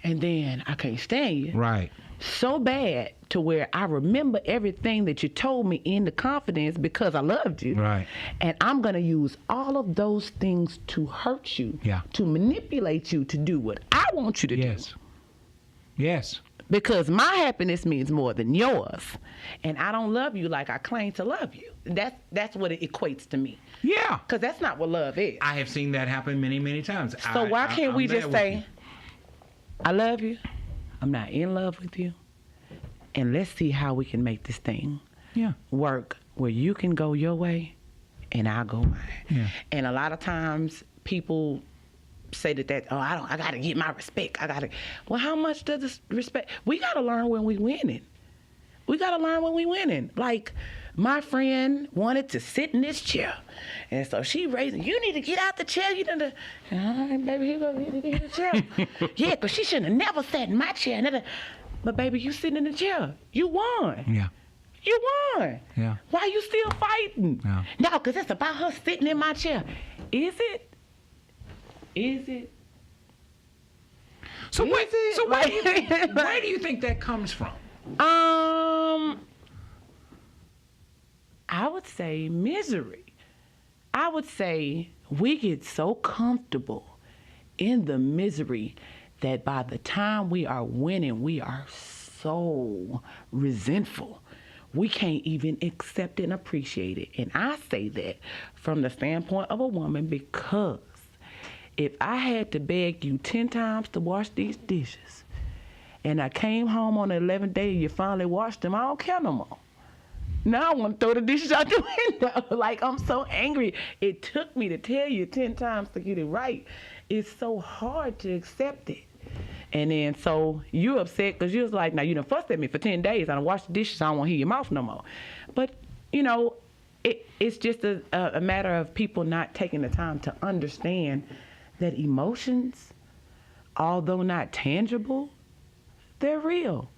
And then I can't stand you. Right. So bad to where I remember everything that you told me in the confidence because I loved you. Right. And I'm going to use all of those things to hurt you, to manipulate you to do what I want you to do. Yes. Yes. Because my happiness means more than yours. And I don't love you like I claim to love you. That's what it equates to me. Yeah. Because that's not what love is. I have seen that happen many, many times. So why can't we just say, you. I love you, I'm not in love with you, and let's see how we can make this thing work where you can go your way and I'll go mine. Yeah. And a lot of times people say I gotta get my respect. Well, how much does this respect? We gotta learn when we winning. Like, my friend wanted to sit in this chair, and so she raised, you need to get out the chair. You need to, all right, baby, here go, get in the chair. Yeah, because she shouldn't have never sat in my chair. But baby, you sitting in the chair. You won. Yeah. You won. Yeah. Why you still fighting? Yeah. No, because it's about her sitting in my chair. Is it? So where do you think that comes from? I would say misery. I would say we get so comfortable in the misery that by the time we are winning, we are so resentful. We can't even accept and appreciate it. And I say that from the standpoint of a woman because if I had to beg you 10 times to wash these dishes and I came home on the 11th day and you finally washed them, I don't care no more. Now I want to throw the dishes out the window. Like, I'm so angry. It took me to tell you 10 times to get it right. It's so hard to accept it. And then so you upset because you was like, now you done fussed at me for 10 days. I done washed the dishes. I don't want to hear your mouth no more. But, you know, it's just a matter of people not taking the time to understand that emotions, although not tangible, they're real.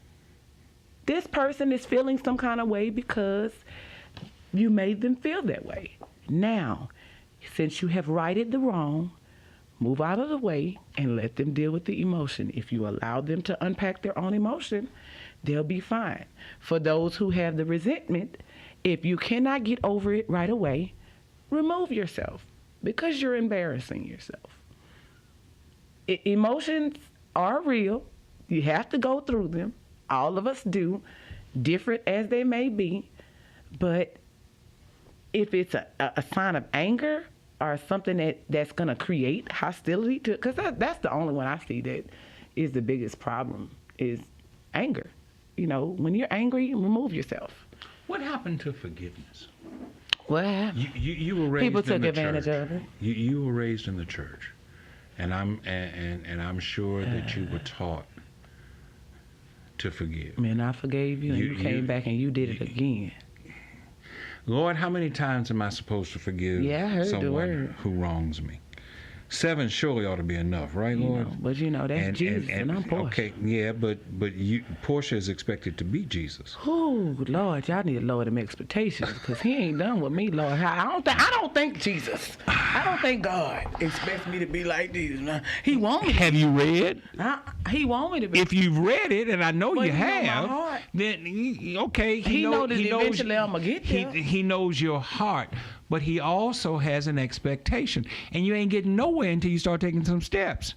This person is feeling some kind of way because you made them feel that way. Now, since you have righted the wrong, move out of the way and let them deal with the emotion. If you allow them to unpack their own emotion, they'll be fine. For those who have the resentment, if you cannot get over it right away, remove yourself because you're embarrassing yourself. Emotions are real. You have to go through them. All of us do, different as they may be. But if it's a sign of anger or something that's going to create hostility, because that's the only one I see that is the biggest problem is anger. You know, when you're angry, remove yourself. What happened to forgiveness? What happened? You were raised People in the took advantage church. of it. You were raised in the church, and I'm sure that you were taught to forgive. Man, I forgave you, and you came back and you did it again. Lord, how many times am I supposed to forgive someone who wrongs me? 7 surely ought to be enough, right, Lord? But that's Jesus, and I'm Portia. Okay, yeah, but Portia is expected to be Jesus. Oh, Lord, y'all need to lower them expectations because he ain't done with me, Lord. I don't think Jesus. I don't think God expects me to be like Jesus. Now, he want me. Have you read? He want me to be. If you've read it, and I know you have, have, then okay. He knows that eventually I'm gonna get there. He knows your heart. But he also has an expectation. And you ain't getting nowhere until you start taking some steps.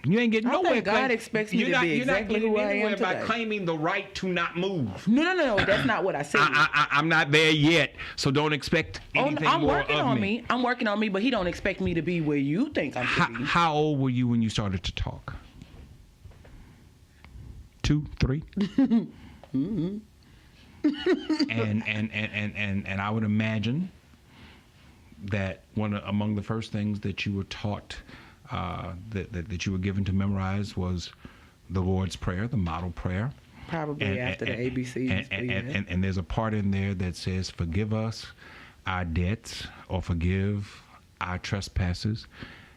You ain't getting nowhere. God expects me to be exactly who I am today. You're not getting anywhere by claiming the right to not move. No. That's not what I said. I'm not there yet, so don't expect anything more of me. I'm working on me, but he don't expect me to be where you think I'm to be. How old were you when you started to talk? 2, 3? Mm-hmm. and I would imagine that among the first things that you were taught, that you were given to memorize was the Lord's Prayer, the model prayer. Probably after the ABCs. And there's a part in there that says, forgive us our debts, or forgive our trespasses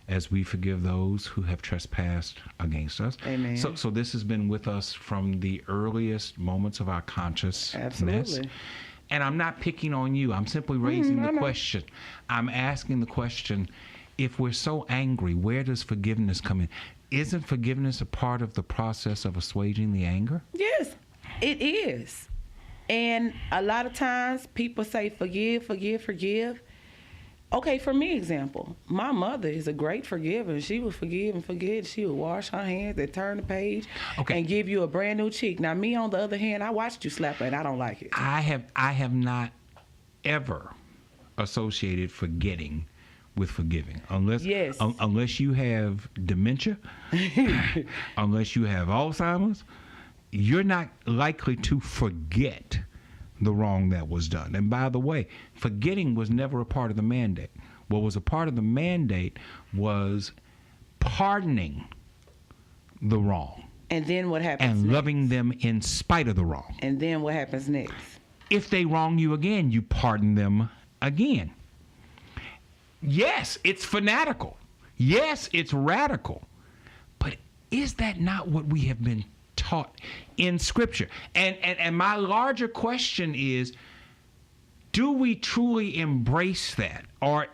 as we forgive those who have trespassed against us. Amen. So this has been with us from the earliest moments of our consciousness. Absolutely. And I'm not picking on you. I'm simply raising the question. I'm asking the question, if we're so angry, where does forgiveness come in? Isn't forgiveness a part of the process of assuaging the anger? Yes, it is. And a lot of times people say, forgive, forgive, forgive. Okay, for me, example, my mother is a great forgiver. She would forgive and forget. She would wash her hands and turn the page and give you a brand new cheek. Now, me, on the other hand, I watched you slap her, and I don't like it. I have not ever associated forgetting with forgiving, unless you have dementia, unless you have Alzheimer's. You're not likely to forget the wrong that was done. And by the way, forgetting was never a part of the mandate. What was a part of the mandate was pardoning the wrong. And then what happens and next? Loving them in spite of the wrong. And then what happens next? If they wrong you again, you pardon them again. Yes, it's fanatical. Yes, it's radical. But is that not what we have been taught in Scripture? And my larger question is, do we truly embrace that? Or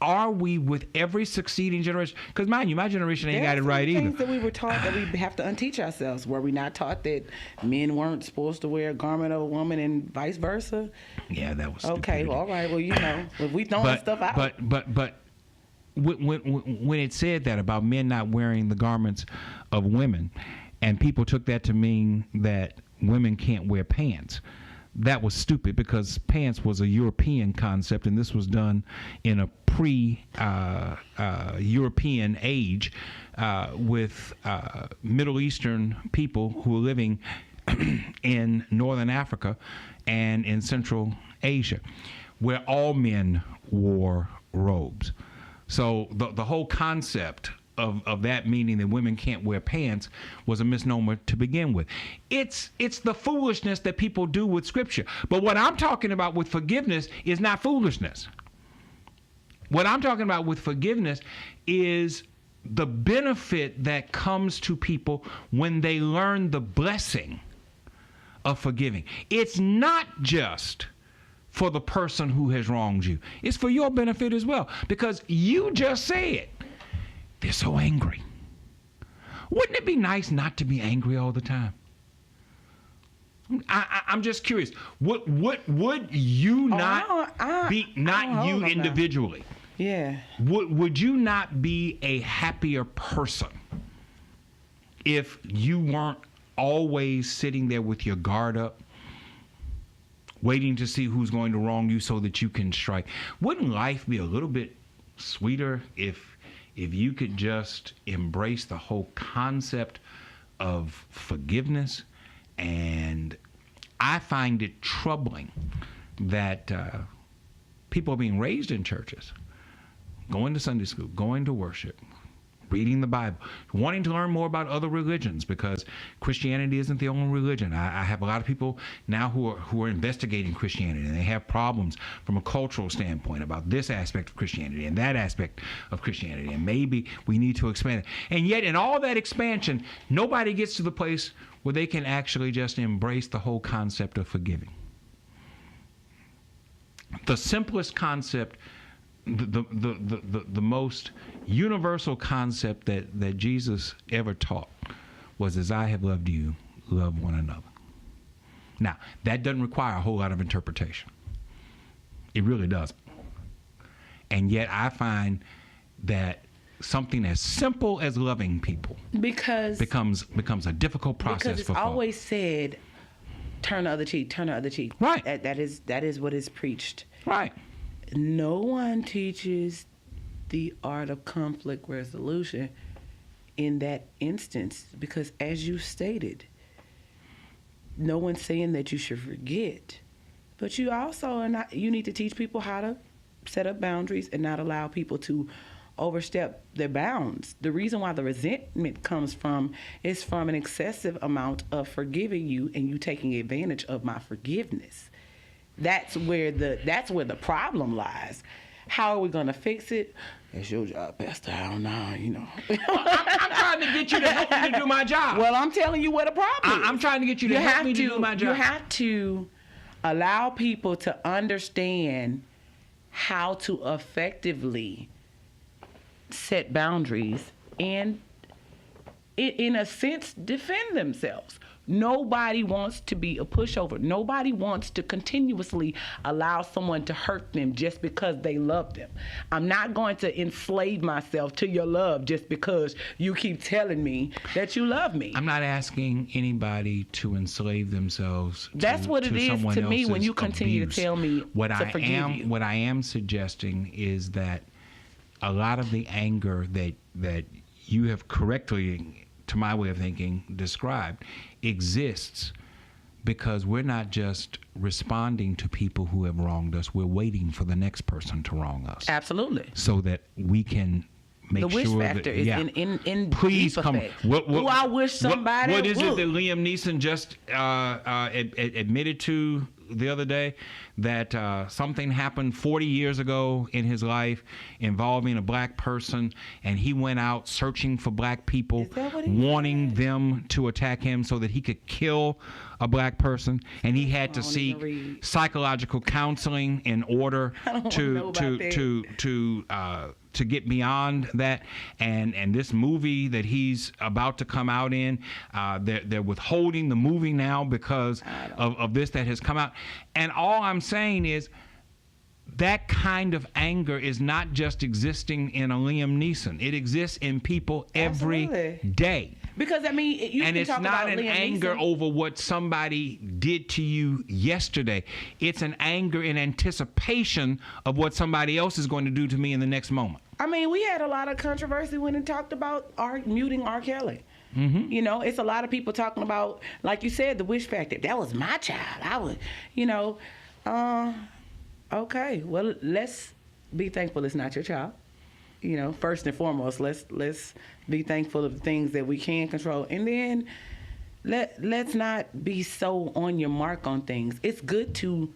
are we with every succeeding generation? Because mind you, my generation ain't got it right either. Things that we were taught that we have to unteach ourselves. Were we not taught that men weren't supposed to wear a garment of a woman and vice versa? Yeah, that was okay. stupidity. Well, all right. Well, if we throwing stuff out. But when it said that about men not wearing the garments of women, and people took that to mean that women can't wear pants. That was stupid because pants was a European concept, and this was done in a pre-European age with Middle Eastern people who were living in Northern Africa and in Central Asia, where all men wore robes. So the whole concept of that meaning that women can't wear pants was a misnomer to begin with. It's the foolishness that people do with Scripture. But what I'm talking about with forgiveness is not foolishness. What I'm talking about with forgiveness is the benefit that comes to people when they learn the blessing of forgiving. It's not just for the person who has wronged you. It's for your benefit as well, because you just said, they're so angry. Wouldn't it be nice not to be angry all the time? I'm just curious. Would you not be, not you individually? Yeah. Would you not be a happier person if you weren't always sitting there with your guard up, waiting to see who's going to wrong you so that you can strike? Wouldn't life be a little bit sweeter if you could just embrace the whole concept of forgiveness? And I find it troubling that people are being raised in churches, going to Sunday school, going to worship, reading the Bible, wanting to learn more about other religions, because Christianity isn't the only religion. I have a lot of people now who are investigating Christianity, and they have problems from a cultural standpoint about this aspect of Christianity and that aspect of Christianity, and maybe we need to expand it. And yet in all that expansion, nobody gets to the place where they can actually just embrace the whole concept of forgiving. The simplest concept, the most universal concept that Jesus ever taught was, as I have loved you, love one another. Now, that doesn't require a whole lot of interpretation. It really doesn't. And yet I find that something as simple as loving people becomes a difficult process for folks. Because it's always said, turn the other cheek, turn the other cheek. Right. That is what is preached. Right. No one teaches the art of conflict resolution in that instance, because as you stated, no one's saying that you should forget, but you also you need to teach people how to set up boundaries and not allow people to overstep their bounds. The reason why the resentment comes from is from an excessive amount of forgiving you and you taking advantage of my forgiveness. That's where the problem lies. How are we going to fix it? It's your job, Pastor. I don't know, I'm trying to get you to help me to do my job. Well, I'm telling you what the problem is. I'm trying to get you to help me to do my job. You have to allow people to understand how to effectively set boundaries and, in a sense, defend themselves. Nobody wants to be a pushover. Nobody wants to continuously allow someone to hurt them just because they love them. I'm not going to enslave myself to your love just because you keep telling me that you love me. I'm not asking anybody to enslave themselves. That's what it is to me when you continue to tell me to forgive you. What I am suggesting is that a lot of the anger that you have correctly, to my way of thinking, described exists because we're not just responding to people who have wronged us. We're waiting for the next person to wrong us. Absolutely. So that we can make sure the wish factor is in please deep come. effect. I wish somebody What is would. it that Liam Neeson just admitted to the other day? That something happened 40 years ago in his life involving a black person, and he went out searching for black people, wanting them to attack him so that he could kill a black person, and he had to seek psychological counseling in order to get beyond that. And this movie that he's about to come out in, they're withholding the movie now because of this that has come out. And all I'm saying is, that kind of anger is not just existing in a Liam Neeson. It exists in people every day. Because, I mean, you and can it's talk not about an Liam anger Neeson. over what somebody did to you yesterday. It's an anger in anticipation of what somebody else is going to do to me in the next moment. I mean, we had a lot of controversy when it talked about muting R. Kelly. Mm-hmm. You know, it's a lot of people talking about, like you said, the wish factor. That was my child. I was, okay, well, let's be thankful it's not your child. You know, first and foremost, let's be thankful of the things that we can control, and then let's not be so on your mark on things. It's good to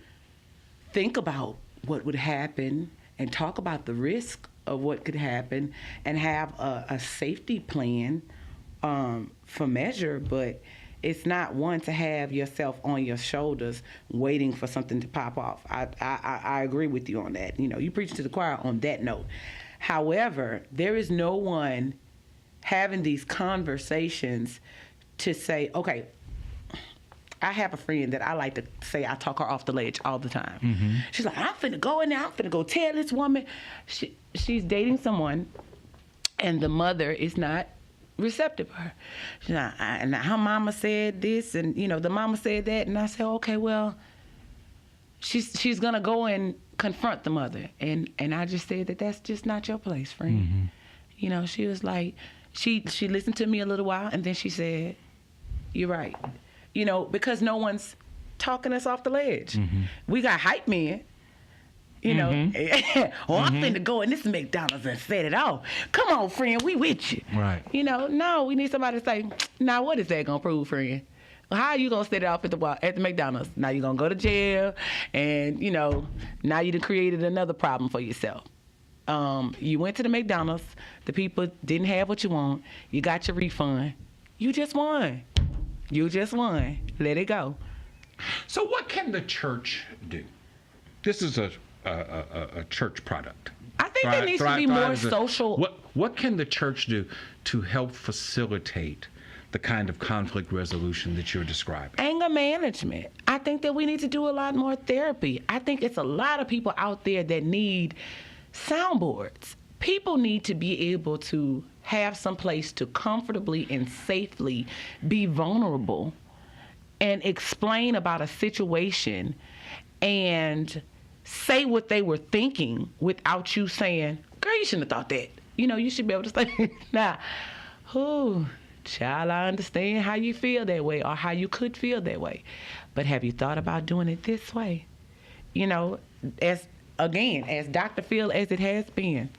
think about what would happen and talk about the risk of what could happen and have a safety plan for measure, but it's not one to have yourself on your shoulders waiting for something to pop off. I agree with you on that. You know, you preach to the choir on that note. However, there is no one having these conversations to say, okay, I have a friend that I like to say I talk her off the ledge all the time. Mm-hmm. She's like, I'm finna go in there, I'm finna go tell this woman. She's dating someone, and the mother is not receptive of her. She's like, and her mama said this, and the mama said that, and I said, okay, well, she's gonna go and confront the mother, and I just said that's just not your place, friend. Mm-hmm. She was like, she listened to me a little while, and then she said, you're right. Because no one's talking us off the ledge. Mm-hmm. We got hype men. Mm-hmm. I'm finna go in this McDonald's and set it off. Come on, friend, we with you. Right. No, we need somebody to say, now what is that gonna prove, friend? How are you gonna set it off at the McDonald's? Now you're gonna go to jail, and now you done created another problem for yourself. You went to the McDonald's, the people didn't have what you want, you got your refund, you just won. Let it go. So what can the church do? This is a church product. I think there needs to be more social. What can the church do to help facilitate the kind of conflict resolution that you're describing? Anger management. I think that we need to do a lot more therapy. I think it's a lot of people out there that need soundboards. People need to be able to have some place to comfortably and safely be vulnerable and explain about a situation and say what they were thinking without you saying, girl, you shouldn't have thought that. You should be able to say, nah, child, I understand how you feel that way or how you could feel that way. But have you thought about doing it this way? As Dr. Phil as it has been,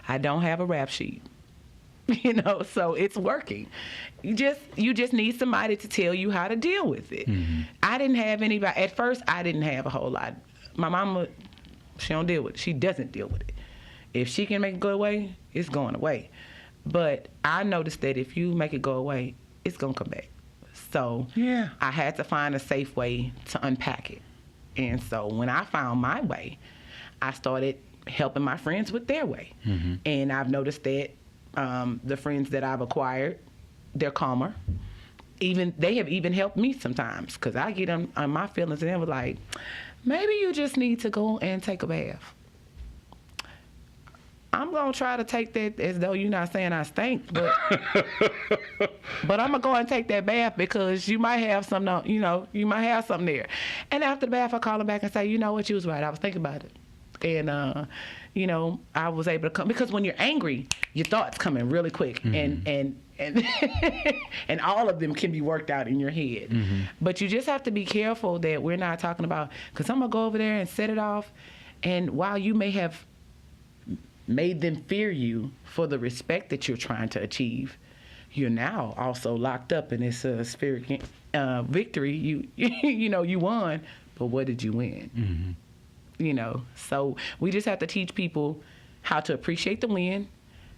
I don't have a rap sheet. So it's working. You just need somebody to tell you how to deal with it. Mm-hmm. I didn't have anybody. At first, I didn't have a whole lot. My mama, she don't deal with it. She doesn't deal with it. If she can make it go away, it's going away. But I noticed that if you make it go away, it's going to come back. So yeah, I had to find a safe way to unpack it. And so when I found my way, I started helping my friends with their way. Mm-hmm. And I've noticed that the friends that I've acquired, they're calmer. They have even helped me sometimes, because I get on my feelings and they were like, maybe you just need to go and take a bath. I'm going to try to take that as though you're not saying I stink, but but I'm going to go and take that bath because you might have something, you might have something there. And after the bath, I call them back and say, you know what, you was right. I was thinking about it. And, I was able to come, because when you're angry, your thoughts come in really quick, mm-hmm. and and all of them can be worked out in your head. Mm-hmm. But you just have to be careful that we're not talking about, because I'm going to go over there and set it off, and while you may have made them fear you for the respect that you're trying to achieve, you're now also locked up in this spirit victory. You won, but what did you win? Mm-hmm. So we just have to teach people how to appreciate the win,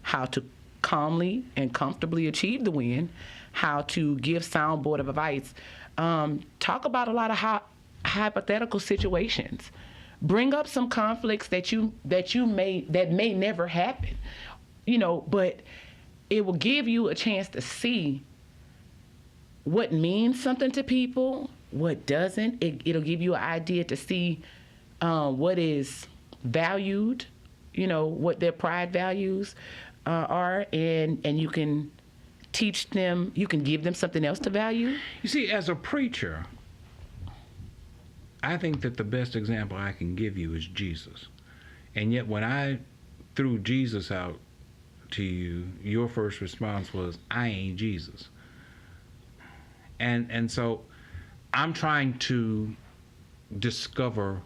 how to calmly and comfortably achieve the win, how to give soundboard of advice Talk about a lot of hypothetical situations. Bring up some conflicts that may never happen, but it will give you a chance to see what means something to people, what doesn't. It'll give you an idea to see what is valued, what their pride values are, and you can teach them, you can give them something else to value. You see, as a preacher, I think that the best example I can give you is Jesus. And yet when I threw Jesus out to you, your first response was, I ain't Jesus. And so I'm trying to discover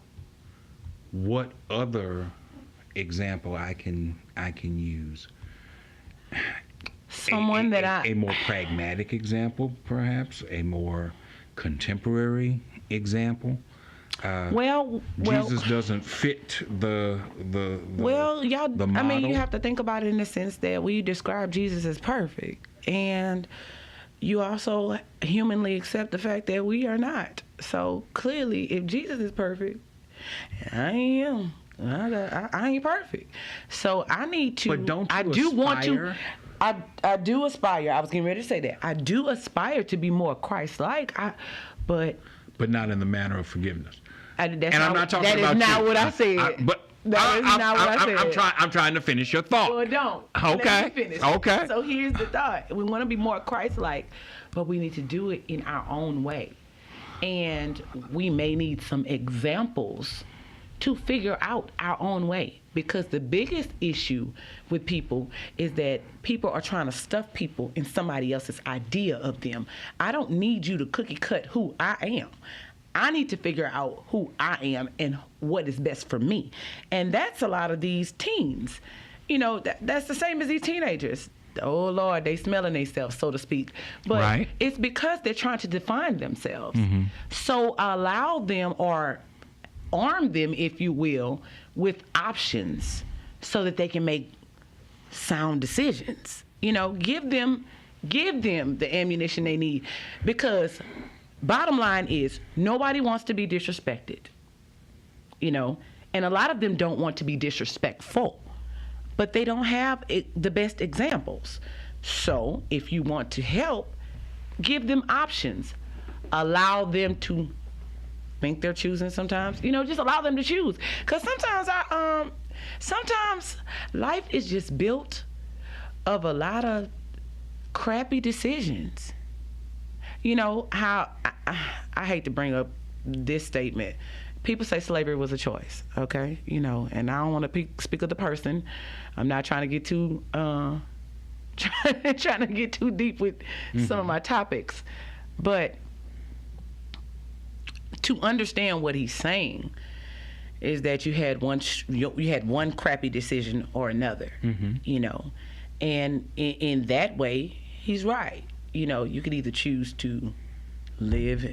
what other example I can use. Someone a more pragmatic example, perhaps, a more contemporary example. Jesus doesn't fit the model. I mean, you have to think about it in the sense that we describe Jesus as perfect, and you also humanly accept the fact that we are not. So clearly, if Jesus is perfect, I am. I ain't perfect. So I need to. But don't you I do aspire? Want to. I do aspire. I was getting ready to say that. I do aspire to be more Christ-like. But not in the manner of forgiveness. I'm not talking about you. That is not what I said. I'm trying to finish your thought. Well, don't. Okay. Let me finish. Okay. So here's the thought. We want to be more Christ-like, but we need to do it in our own way. And we may need some examples to figure out our own way. Because the biggest issue with people is that people are trying to stuff people in somebody else's idea of them. I don't need you to cookie cut who I am. I need to figure out who I am and what is best for me. And that's a lot of these teens. That's the same as these teenagers. Oh, Lord, they smelling themselves, so to speak. But right. It's because they're trying to define themselves. Mm-hmm. So allow them, or arm them, if you will, with options so that they can make sound decisions. Give them the ammunition they need. Because bottom line is, nobody wants to be disrespected. And a lot of them don't want to be disrespectful. But they don't have the best examples. So if you want to help, give them options. Allow them to think they're choosing sometimes. Just allow them to choose. Because sometimes life is just built of a lot of crappy decisions. How I hate to bring up this statement. People say slavery was a choice, okay? And I don't want to speak of the person. I'm not trying to get too trying to get too deep with some of my topics, but to understand what he's saying is that you had one crappy decision or another, and in that way, he's right. You could either choose to live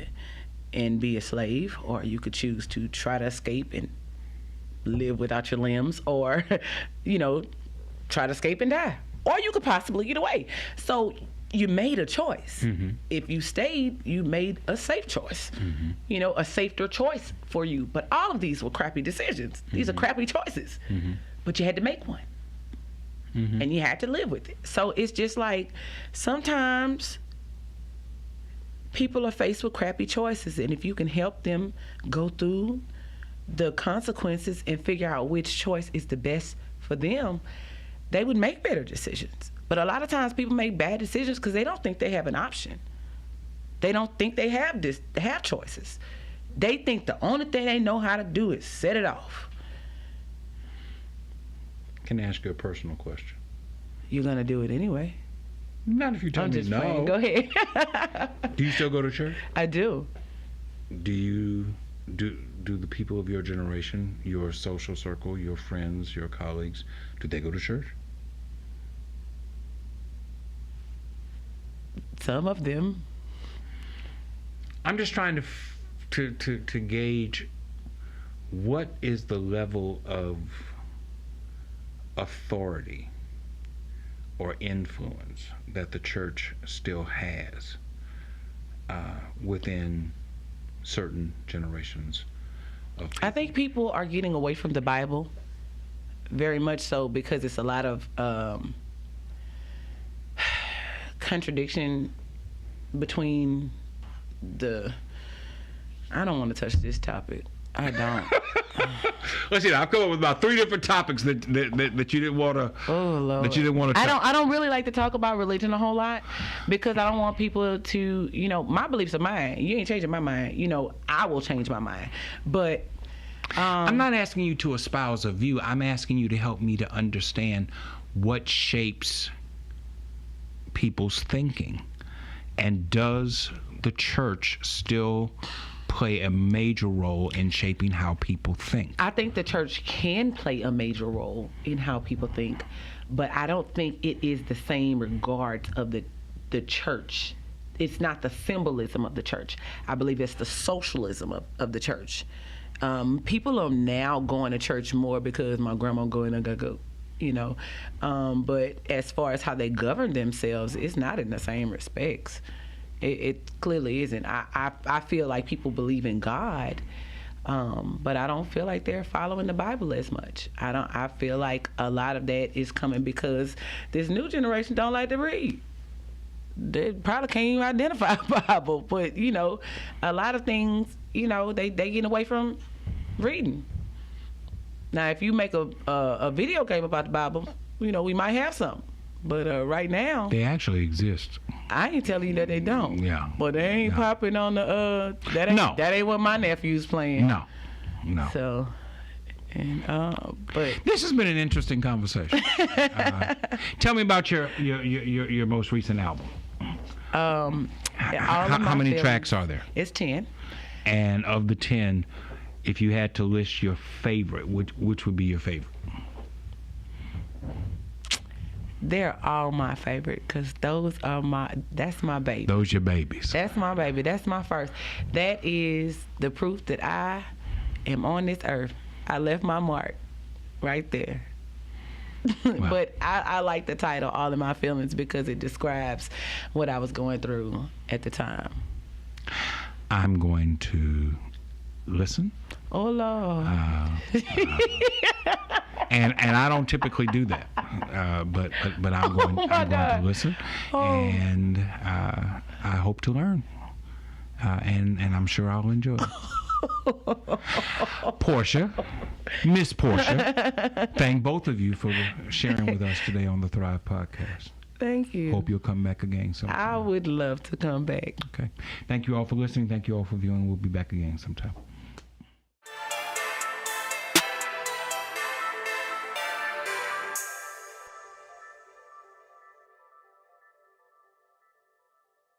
and be a slave, or you could choose to try to escape and live without your limbs, or, try to escape and die. Or you could possibly get away. So you made a choice. Mm-hmm. If you stayed, you made a safe choice. Mm-hmm. A safer choice for you. But all of these were crappy decisions. Mm-hmm. These are crappy choices. Mm-hmm. But you had to make one. Mm-hmm. And you had to live with it. So it's just like sometimes people are faced with crappy choices, and if you can help them go through the consequences and figure out which choice is the best for them, they would make better decisions. But a lot of times people make bad decisions because they don't think they have an option. They don't think they have choices. They think the only thing they know how to do is set it off. Can I ask you a personal question? You're going to do it anyway. Not if you tell me no. Playing. Go ahead. Do you still go to church? I do. Do the people of your generation, your social circle, your friends, your colleagues, do they go to church? Some of them. I'm just trying to gauge what is the level of authority or influence that the church still has within certain generations of people. I think people are getting away from the Bible, very much so, because it's a lot of contradiction between I don't want to touch this topic. I don't. Let's see. I've come up with about 3 different topics that you didn't want to. Oh Lord. That you didn't want to. I don't really like to talk about religion a whole lot, because I don't want people to, my beliefs are mine. You ain't changing my mind. I will change my mind. But I'm not asking you to espouse a view. I'm asking you to help me to understand what shapes people's thinking, and does the church still play a major role in shaping how people think? I think the church can play a major role in how people think, but I don't think it is the same regard of the church. It's not the symbolism of the church. I believe it's the socialism of the church. People are now going to church more because my grandma going to go. But as far as how they govern themselves, it's not in the same respects. It clearly isn't. I feel like people believe in God, but I don't feel like they're following the Bible as much. I feel like a lot of that is coming because this new generation don't like to read. They probably can't even identify a Bible, but a lot of things, they get away from reading. Now, if you make a video game about the Bible, we might have something. But right now, they actually exist. I ain't telling you that they don't. Yeah. But they ain't popping on the that ain't what my nephew's playing. No. So, but this has been an interesting conversation. Tell me about your most recent album. How many tracks are there? It's 10. And of the 10, if you had to list your favorite, which would be your favorite? They're all my favorite, because that's my baby. Those your babies. That's my baby. That's my first. That is the proof that I am on this earth. I left my mark right there. Wow. But I like the title, All in My Feelings, because it describes what I was going through at the time. I'm going to listen. Oh, Lord. And I don't typically do that, but I'm going to listen, and I hope to learn, and I'm sure I'll enjoy it. Portia, Miss Portia, thank both of you for sharing with us today on the Thrive Podcast. Thank you. Hope you'll come back again sometime. I would love to come back. Okay. Thank you all for listening. Thank you all for viewing. We'll be back again sometime.